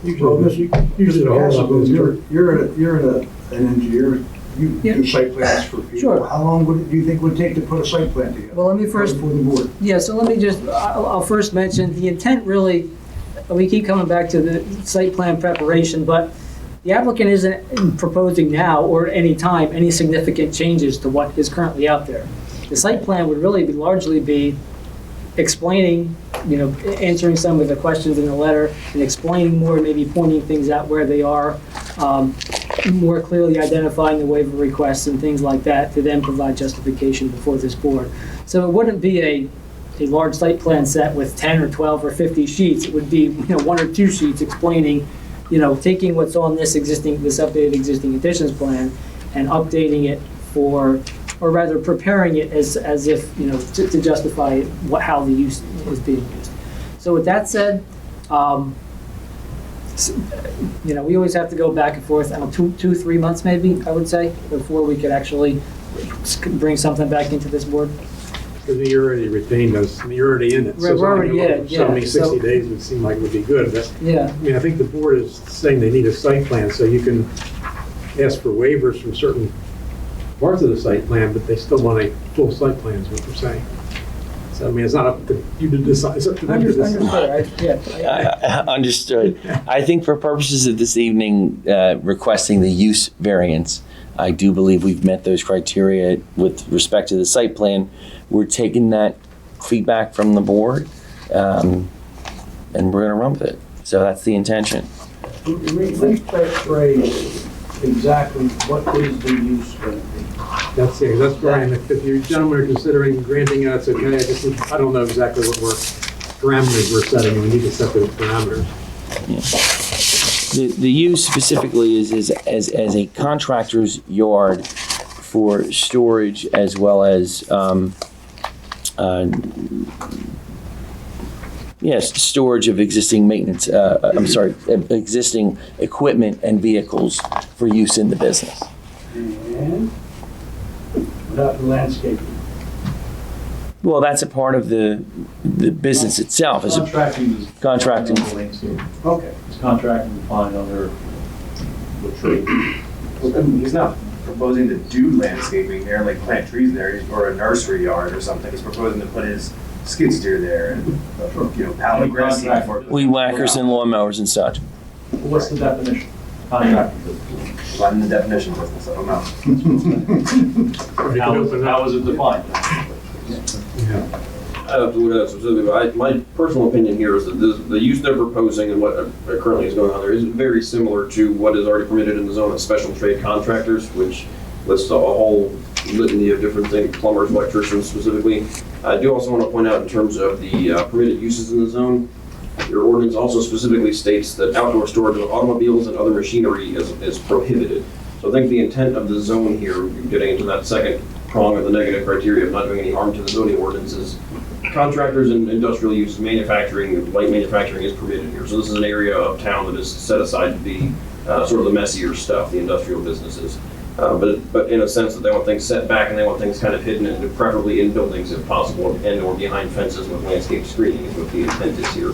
Well, Mr. Hasselblad, you're an engineer. You do site plans for people. Sure. How long do you think it would take to put a site plan together? Well, let me first. For the board. Yeah, so let me I'll first mention, the intent really, we keep coming back to the site plan preparation, but the applicant isn't proposing now or at any time any significant changes to what is currently out there. The site plan would really largely be explaining, answering some of the questions in the letter and explaining more, maybe pointing things out where they are, more clearly identifying the waiver requests and things like that to then provide justification before this board. So it wouldn't be a large site plan set with 10 or 12 or 50 sheets. It would be 1 or 2 sheets explaining, taking what's on this updated existing additions plan and updating it or rather preparing it as if, to justify how the use is being used. So with that said, we always have to go back and forth, 2-3 months maybe, I would say, before we could actually bring something back into this board. Because you already retained us, you're already in it. We're already in it, yeah. So 60 days would seem like it would be good, but, Yeah. I think the board is saying they need a site plan, so you can ask for waivers from certain parts of the site plan, but they still want a full site plan is what they're saying. So, it's not up to you to decide, it's up to them to decide. Understood. I think for purposes of this evening, requesting the use variance, I do believe we've met those criteria with respect to the site plan. We're taking that feedback from the board, and we're going to run with it. So that's the intention. Rephrase exactly what is the use going to be. That's Brian. If you gentlemen are considering granting it, that's okay. I don't know exactly what parameters we're setting. We need to set those parameters. Yeah. The use specifically is as a contractor's yard for storage as well as storage of existing maintenance. Existing equipment and vehicles for use in the business. And without the landscaping. Well, that's a part of the business itself. Contracting. Okay. It's contracting defined under the trade. He's not proposing to do landscaping there, like plant trees there, or a nursery yard or something. He's proposing to put his skid steer there and, pallet grass. Weed whackers and lawnmowers and such. What's the definition? Contractor business. I'm in the definition business, I don't know. How is it defined? Yeah. I have to look at that specifically, but my personal opinion here is that the use they're proposing and what currently is going on there is very similar to what is already permitted in the zone of special trade contractors, which lists a whole litany of different things, plumbers, electricians specifically. I do also want to point out in terms of the permitted uses in the zone, your ordinance also specifically states that outdoor storage of automobiles and other machinery is prohibited. So I think the intent of the zone here, getting into that second prong of the negative criteria of not doing any harm to the zoning ordinances, contractors and industrial use, manufacturing, light manufacturing is permitted here. So this is an area of town that is set aside to be sort of the messier stuff, the industrial businesses. But in a sense that they want things set back and they want things kind of hidden and preferably in buildings if possible and or behind fences with landscape screening is what the intent is here.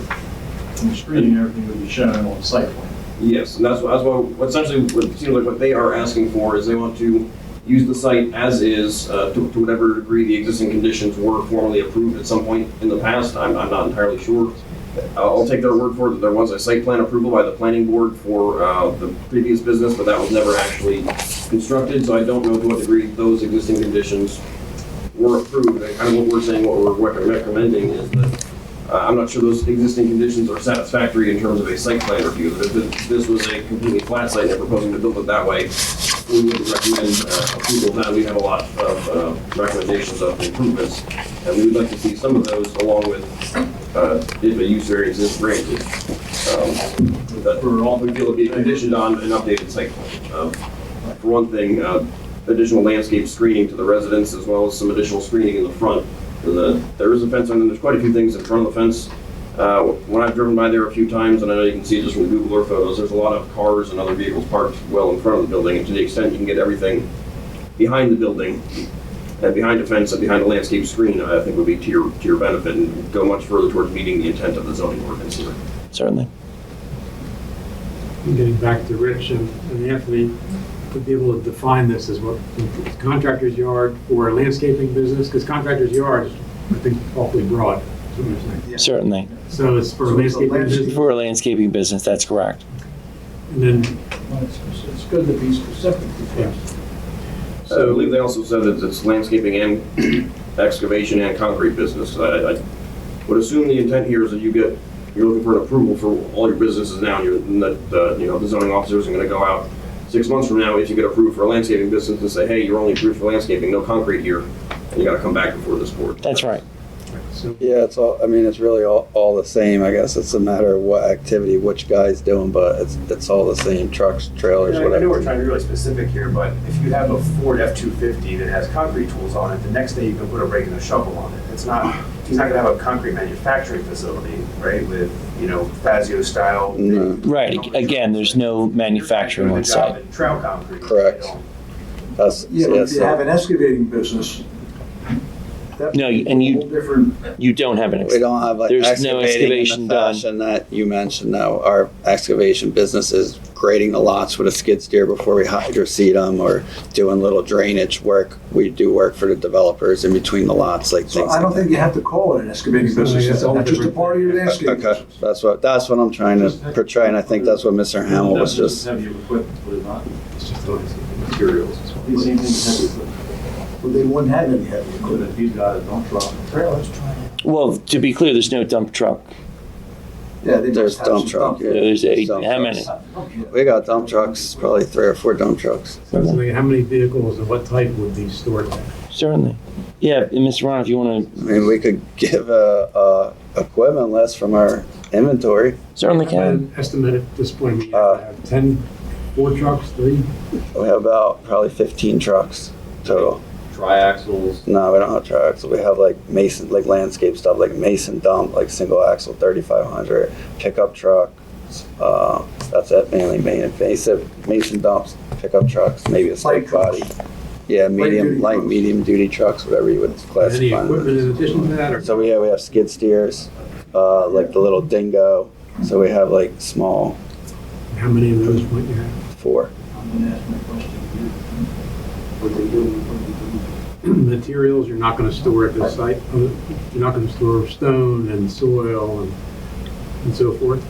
And screening, everything would be shown on the site plan. Yes, and that's what essentially what it seems like what they are asking for is they want to use the site as is to whatever degree the existing conditions were formally approved at some point in the past. I'm not entirely sure. I'll take their word for it that there was a site plan approval by the planning board for the previous business, but that was never actually constructed, so I don't know to what degree those existing conditions were approved. And kind of what we're saying, what we're recommending is that I'm not sure those existing conditions are satisfactory in terms of a site plan review. That if this was a completely flat site and they're proposing to build it that way, we would recommend approval of that. We have a lot of recommendations of improvements, and we would like to see some of those along with if a use variance is granted. That we feel would be conditioned on an updated site plan. For one thing, additional landscape screening to the residents as well as some additional screening in the front. There is a fence, and there's quite a few things in front of the fence. When I've driven by there a few times, and I know you can see it just from Google Earth photos, there's a lot of cars and other vehicles parked well in front of the building, and to the extent you can get everything behind the building and behind a fence and behind a landscape screen, I think would be to your benefit and go much further towards meeting the intent of the zoning ordinance here. Certainly. And getting back to Rich and Anthony, to be able to define this as what contractor's yard or a landscaping business, because contractor's yard is, I think, awfully broad. Is what you're saying. Certainly. So it's for a landscaping business. For a landscaping business, that's correct. And then, Well, it's good to be specific because I believe they also said that it's landscaping and excavation and concrete business. I would assume the intent here is that you're looking for an approval for all your businesses now, and that the zoning officers are going to go out 6 months from now if you get approved for a landscaping business and say, hey, you're only approved for landscaping, no concrete here, and you got to come back before this board. That's right. so Yeah, it's all, I mean, it's really all the same. I guess it's a matter of what activity, which guy's doing, but it's all the same, trucks, trailers, I know we're whatever. trying to be really specific here, but if you have a Ford F-250 that has concrete tools on it, the next day you can put a rake and a shovel on it. He's not gonna have a concrete manufacturing facility, right, with, Fazio style. No. Right. Again, there's no manufacturing on site. Trail concrete. Correct. That's, Yeah, but if you so- have an excavating business, that's No, and a whole different. You don't have an We don't have like There's no excavating in excavation the done. fashion that you mentioned. No, our excavation business is grading the lots with a skid steer before we hydroseed them, or doing little drainage work. We do work for the developers in between the lots, like So things. I don't like think you have to call it an excavating business, it's just a part of your landscaping Okay, business. that's what I'm trying to portray, and I think that's what Mr. Hamill was just. heavy equipment, would it not? it's just the landscaping materials. The same thing with heavy equipment. Well, they wouldn't have any heavy equipment. But if he's got a dump truck and trailers, Well, to be clear, there's no dump truck. Yeah, they There's must have dump some truck, yeah. There's a, Dump how trucks. many? We got dump trucks, probably 3 or 4 dump trucks. So it's like, how many vehicles and what type would be stored there? Certainly. Yeah, and Mr. Ron, if you want to, I mean, we could give a equipment list from our inventory. certainly can. An estimate at this point, we Uh, have 10, 4 trucks, 3? We have about probably 15 trucks total. Triaxles. No, we don't have trucks. We have like mason, like landscape stuff, like mason dump, like single axle 3500, pickup truck. That's it, mainly mason dumps, pickup trucks, maybe a Light stick body. Yeah, medium duty trucks, whatever you would classify Any them equipment as. in addition to that, or? So we have skid steers, like the little dingo. So we have like small How many of those might you have? 4. I'm gonna ask my question here. what they do. Materials you're not gonna store at this site? You're not gonna store stone and soil and so forth?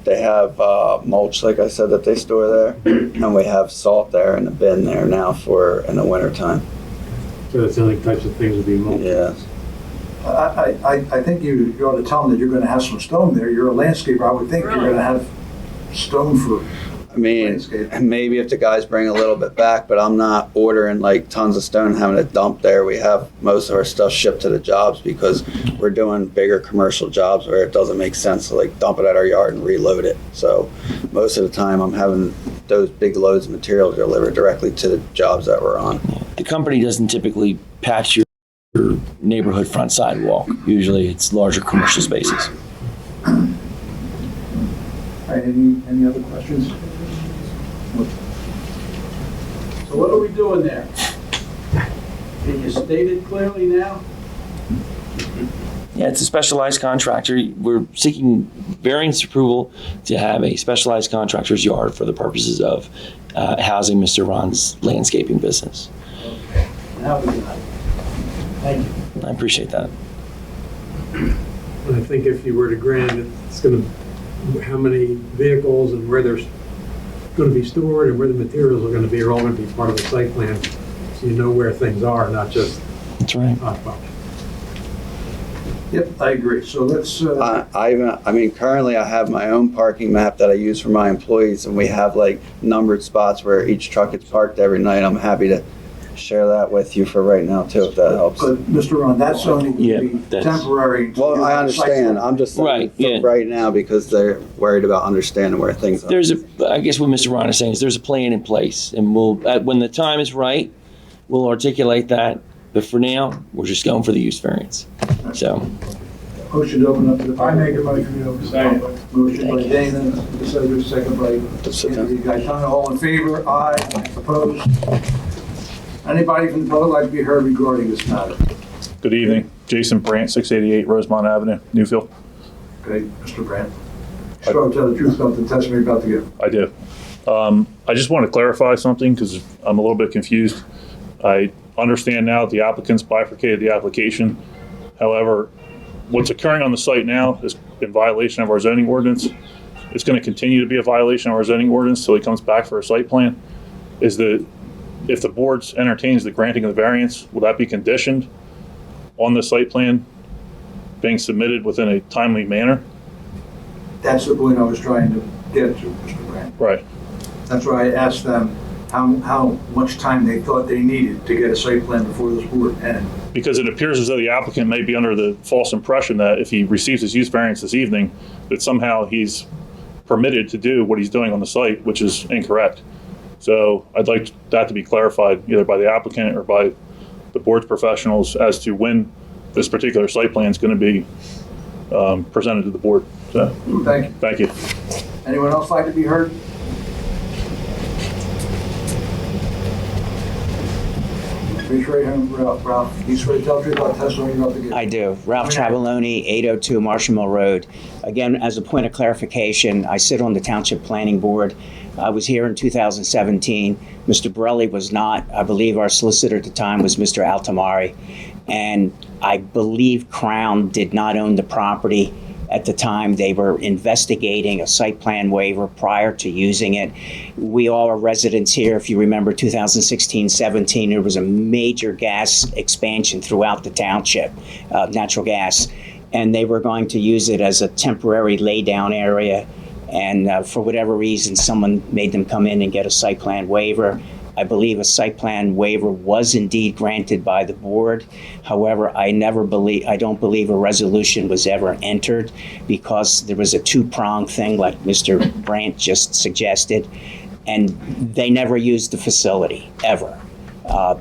They have mulch, like I said, that they store there, and we have salt there in the bin there now for in the wintertime. So that's the only types of things would be mulch? Yeah. I think you ought to tell them that you're gonna have some stone there. You're a landscaper. I would think you're gonna have stone for I mean, landscape. maybe if the guys bring a little bit back, but I'm not ordering like tons of stone and having it dumped there. We have most of our stuff shipped to the jobs because we're doing bigger commercial jobs where it doesn't make sense to like dump it at our yard and reload it. So most of the time I'm having those big loads of material delivered directly to the jobs that we're on. The company doesn't typically patch your neighborhood front sidewalk. Usually it's larger commercial spaces. All right, any other questions? So what are we doing there? Can you state it clearly now? Yeah, it's a specialized contractor. We're seeking variance approval to have a specialized contractor's yard for the purposes of housing Mr. Ron's landscaping business. Now we got it. Thank you. I appreciate that. And I think if you were to grant it, it's gonna, how many vehicles and where they're gonna be stored and where the materials are gonna be are all gonna be part of the site plan. So you know where things are, not just That's right. hodgepodge. Yep, I agree. So let's, I mean, currently I have my own parking map that I use for my employees, and we have like numbered spots where each truck gets parked every night. I'm happy to share that with you for right now too, if that helps. but Mr. Ron, that's only Yeah, going to be that's- temporary. until Well, you I have a site understand. plan. I'm just saying Right, for yeah. right now because they're worried about understanding where things are. I guess what Mr. Ron is saying is there's a plan in place, and we'll, when the time is right, we'll articulate that. But for now, we're just going for the use variance. So, Motion to open up to the public. I make a motion to open to the public. Motion by Dana, second by Anthony Gaetano. All in favor? Aye. Opposed? Anybody from the public like to be heard regarding this matter? Good evening. Jason Brandt, 688 Rosemont Avenue, Newfield. Okay, Mr. Brandt. Sure, I'll tell the truth about the testimony you're about to give. I do. I just want to clarify something because I'm a little bit confused. I understand now that the applicants bifurcated the application. However, what's occurring on the site now is in violation of our zoning ordinance. It's going to continue to be a violation of our zoning ordinance until he comes back for a site plan. Is that if the board entertains the granting of the variance, will that be conditioned on the site plan being submitted within a timely manner? That's the point I was trying to get to, Mr. Brandt. Right. That's why I asked them how much time they thought they needed to get a site plan before this board. And Because it appears as though the applicant may be under the false impression that if he receives his use variance this evening, that somehow he's permitted to do what he's doing on the site, which is incorrect. So I'd like that to be clarified either by the applicant or by the board's professionals as to when this particular site plan is going to be presented to the board. So, thank you. thank you. Anyone else like to be heard? Raise your right hand, Ralph. You swear to tell the truth about the testimony you're about to give? I do. Ralph Traveloni, 802 Marshall Mill Road. Again, as a point of clarification, I sit on the Township Planning Board. I was here in 2017. Mr. Borelli was not. I believe our solicitor at the time was Mr. Altamari. And I believe Crown did not own the property at the time. They were investigating a site plan waiver prior to using it. We all are residents here. If you remember 2016-17, there was a major gas expansion throughout the township, natural gas. And they were going to use it as a temporary laydown area. And for whatever reason, someone made them come in and get a site plan waiver. I believe a site plan waiver was indeed granted by the board. However, I don't believe a resolution was ever entered because there was a two-pronged thing like Mr. Brandt just suggested, and they never used the facility, ever.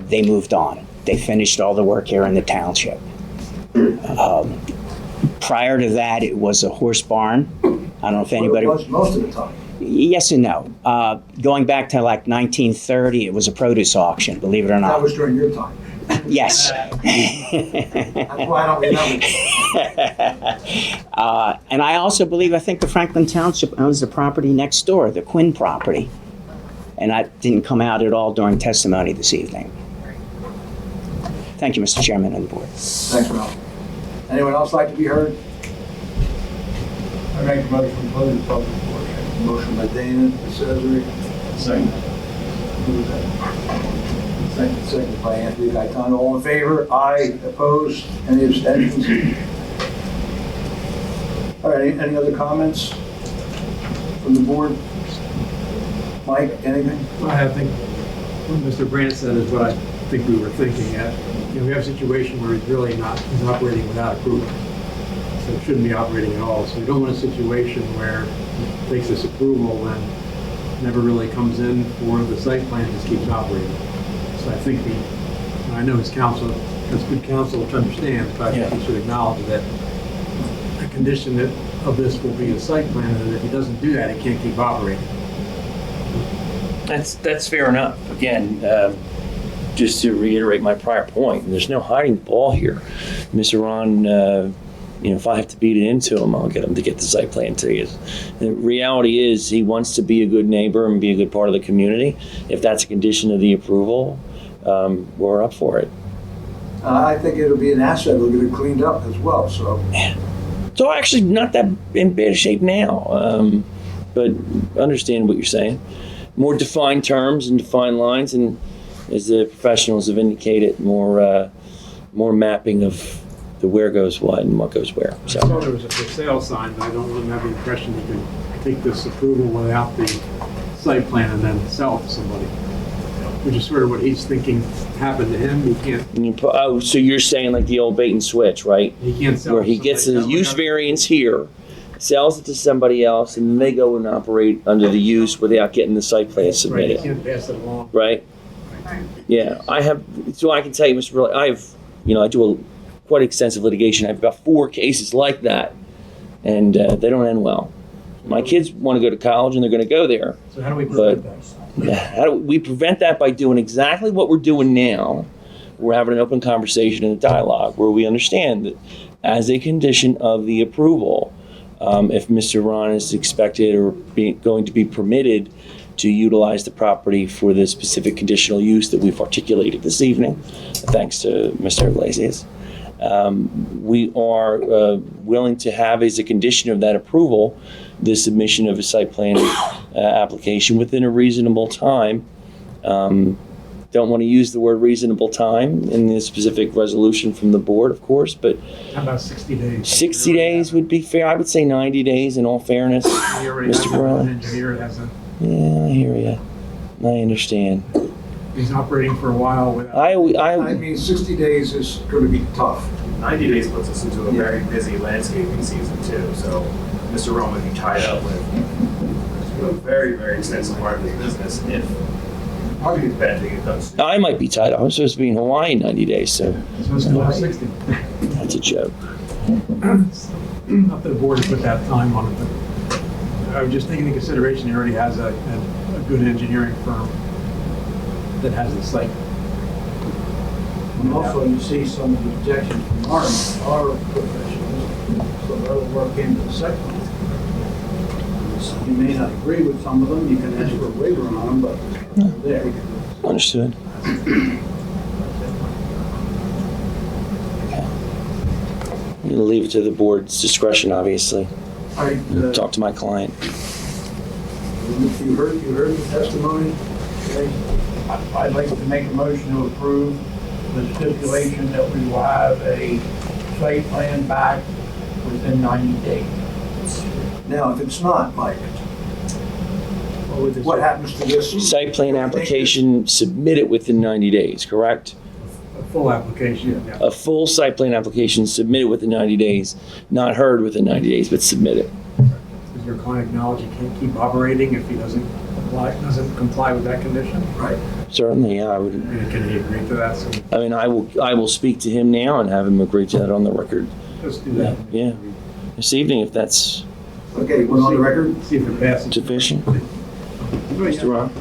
They moved on. They finished all the work here in the township. Prior to that, it was a horse barn. I don't know if anybody... Well, it was most of the time. Yes and no. Going back to like 1930, it was a produce auction, believe it or That not. was during your time. Yes. That's why I don't remember. And I also believe, I think the Franklin Township owns the property next door, the Quinn property. and that didn't come out at all during testimony this evening. Thank you, Mr. Chairman and the board. Thanks, Ralph. Anyone else like to be heard? I make a motion to close the public portion. Motion by Dana, Cesare. Second. Who was that? Second by Anthony Gaetano. All in favor? Aye. Opposed? Any abstentions? All right, any other comments from the board? Mike, anything? I think what Mr. Brandt said is what I think we were thinking at. You know, we have a situation where he's really not, he's operating without approval. So it shouldn't be operating at all. So we don't want a situation where he takes this approval and never really comes in for the site plan, just keeps operating. So I think and I know his counsel, has good counsel to understand, but I think he should acknowledge that a condition of this will be a site plan, and if he doesn't do that, he can't keep operating. That's fair enough. Again, just to reiterate my prior point, there's no hiding the ball here. Mr. Ron, if I have to beat it into him, I'll get him to get the site plan to you. The reality is he wants to be a good neighbor and be a good part of the community. If that's a condition of the approval, we're up for it. I think it'll be an asset. We'll get it cleaned up as well, so. So actually not that in bad shape now, but understand what you're saying. More defined terms and defined lines, and as the professionals have indicated, more mapping of the where goes what and what goes where. I thought there was a for sale sign, but I don't want him to have the impression he can take this approval without the site plan and then sell it to somebody. Which is sort of what he's thinking happened to him. He can't. So you're saying like the old bait and switch, right? He can't sell. Where he gets the use variance here, sells it to somebody else, and then they go and operate under the use without getting the site plan Right, submitted. he can't pass it along. Right? Yeah, so I can tell you, Mr. Burley, I do quite extensive litigation. I have about 4 cases like that, and they don't end well. My kids want to go to college, and they're going to go there. So how do we prevent that? How do we prevent that? By doing exactly what we're doing now. We're having an open conversation and a dialogue where we understand that as a condition of the approval, if Mr. Ron is expected or going to be permitted to utilize the property for the specific conditional use that we've articulated this evening, thanks to Mr. Iglesias, we are willing to have as a condition of that approval the submission of a site plan application within a reasonable time. Don't want to use the word reasonable time in the specific resolution from the board, of course, but How about 60 days? 60 days would be fair. I would say 90 days in all fairness, He already has Mr. an Brown. engineer, Yeah, I hear you. I understand. he's operating for a while without. I mean, 60 days is going to be tough. 90 days puts us into a very busy landscaping season too, so Mr. Rome would be tied up with a very, very extensive part of his business if probably it's bad to get done soon. I might be tied up. I'm supposed to be in Hawaii in 90 days, so Supposed to go 60. that's a joke. Not that the board put that time on it, but I was just taking into consideration he already has a good engineering firm that has the site. And also, you see some of the objections from our professionals, so they'll work into the second one. You may not agree with some of them, you can ask for a waiver on them, but they're there. Understood. I'm going to leave it to the board's discretion, obviously. All right, Talk to my client. you heard the testimony? Okay. I'd like to make a motion to approve the stipulation that we will have a site plan back within 90 days. Now, if it's not, Mike, what happens to this? Site plan application submitted within 90 days, correct? A full application, yeah. A full site plan application submitted within 90 days, not heard within 90 days, but submitted. Does your client acknowledge he can't keep operating if he doesn't comply with that condition? Right. Certainly, yeah, I would. And can he agree to that? So I mean, I will speak to him now and have him agree to that on the record. just do that. Yeah. This evening, if that's Okay, put it on the record. See if it passes. sufficient. Mr. Ron?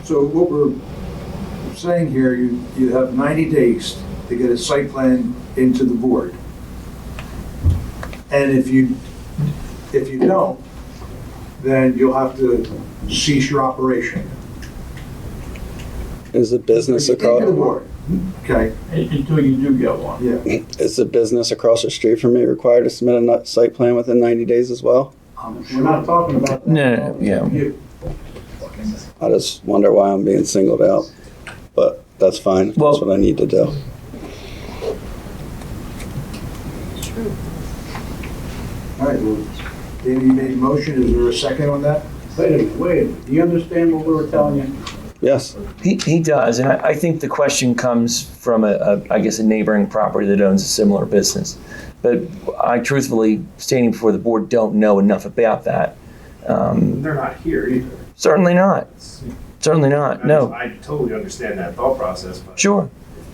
So what we're saying here, you have 90 days to get a site plan into the board. And if you don't, then you'll have to cease your operation. Is the business Into the across, board, okay? Until you do get one. Yeah. is the business across the street from me required to submit a site plan within 90 days as well? We're not talking about that. No, yeah. You. I just wonder why I'm being singled out, but that's fine. Well- That's what I need to do. All right, well, David, you made a motion, is there a second on that? Wait a minute, do you understand what we were telling you? Yes, He does, and I think the question comes from I guess a neighboring property that owns a similar business. But I truthfully, standing before the board, don't know enough about that. They're not here either. Certainly not. Certainly not, no. I totally understand that thought process, but Sure,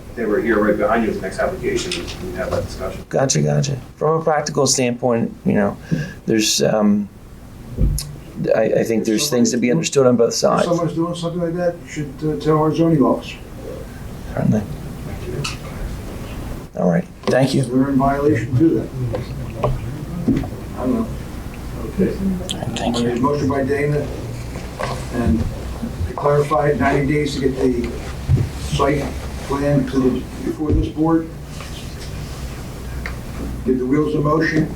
if they were here right behind you with the next application, we'd have that discussion. gotcha. From a practical standpoint, there's, I think there's things to be understood on both If sides. someone's doing something like that, you should tell our zoning officer. Certainly. All right, thank you. They're in violation too then. I don't know. Okay. Thank you. Motion by Dana, and to clarify, 90 days to get the site plan before this board. Get the wheels in motion.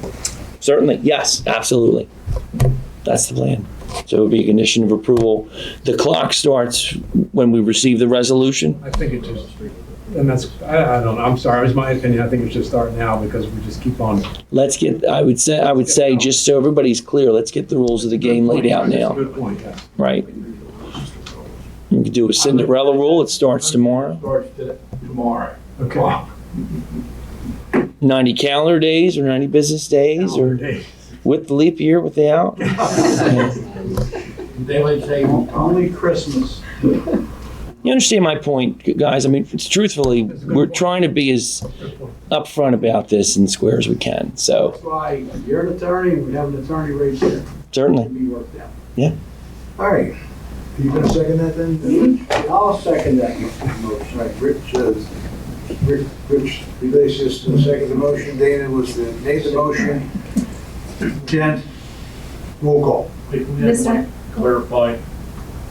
Certainly, yes, absolutely. That's the plan. So it would be a condition of approval. The clock starts when we receive the resolution. I think it just, and that's, I don't know, I'm sorry, it's my opinion, I think it should start now because we just keep on. Let's get, I would say, just so everybody's clear, let's get the rules of the game laid out That's a now, good point, yes. right? We could do a Cinderella rule, it starts tomorrow. Starts tomorrow. Okay. Clock. 90 calendar days or 90 business days or Days. with the leap year, without. They would say only Christmas. You understand my point, guys? I mean, truthfully, we're trying to be as upfront about this and square as we can, so That's why you're an attorney and we have an attorney right here. It certainly. can be worked out. All right. You gonna second that then? I'll second that All motion. right, Rich Iglesias second the motion, Dana made the motion. Jen, roll call. Mr. Clarify,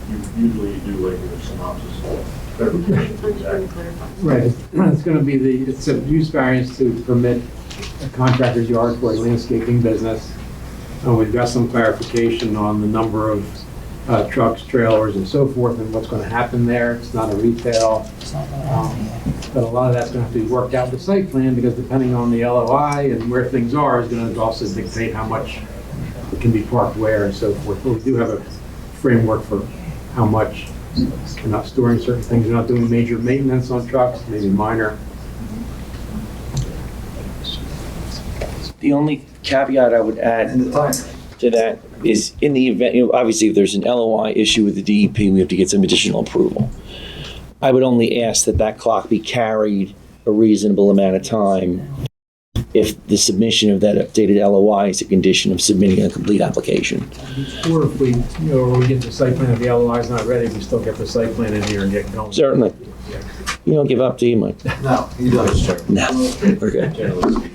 you usually do like a synopsis. Right, it's gonna be it's a use variance to permit a contractor's yard for a landscaping business. We've got some clarification on the number of trucks, trailers, and so forth, and what's gonna happen there. It's not a retail. But a lot of that's gonna have to be worked out with the site plan, because depending on the LOI and where things are, is gonna also dictate how much can be parked where and so forth. But we do have a framework for how much. We're not storing certain things, we're not doing major maintenance on trucks, maybe minor. The only caveat I would add And the time. to that is in the event, obviously if there's an LOI issue with the DEP, we have to get some additional approval. I would only ask that that clock be carried a reasonable amount of time if the submission of that updated LOI is a condition of submitting a complete application. Or if we, we get the site plan, if the LOI is not ready, we still get the site plan in here and get going. Certainly. You don't give up, do you, Mike? No, he does. No. We're good.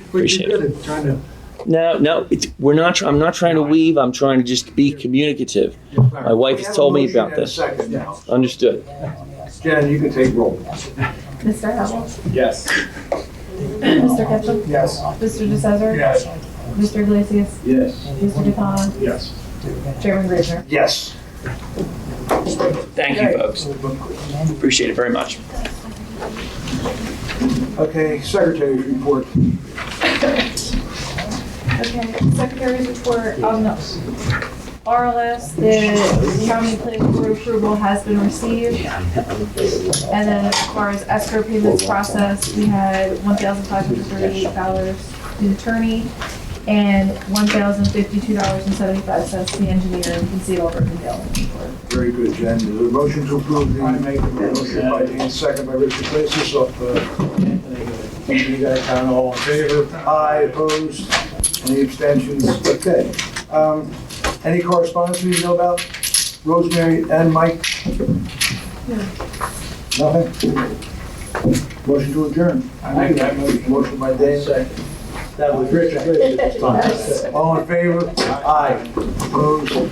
Appreciate it. Good at trying to. No, we're not, I'm not trying to weave, I'm trying to just be communicative. My wife has told me about this. Second now. Understood. Jen, you can take roll. Mr. Hubble? Yes. Mr. Ketchum? Yes. Mr. DeCesar? Yes. Mr. Iglesias? Yes. Mr. DeCon? Yes. Chairman Grazer? Yes. Thank you, folks. Appreciate it very much. Okay, Secretary's report. Okay, Secretary's report, RLS, the county planning board approval has been received. And then as far as escrow payments processed, we had $1,538 to the attorney and $1,052.75 to the engineer, and you can it over in the bill. Very good, Jen. There's a motion to approve the motion by Dan, second by Richard Iglesias. You got count all in favor? Aye, opposed? Any abstentions? Okay. Any correspondence we know about? Rosemary and Mike? Nothing? Motion to adjourn. I make that motion. Motion by Dan, That was Richard. All in favor? Aye. Opposed?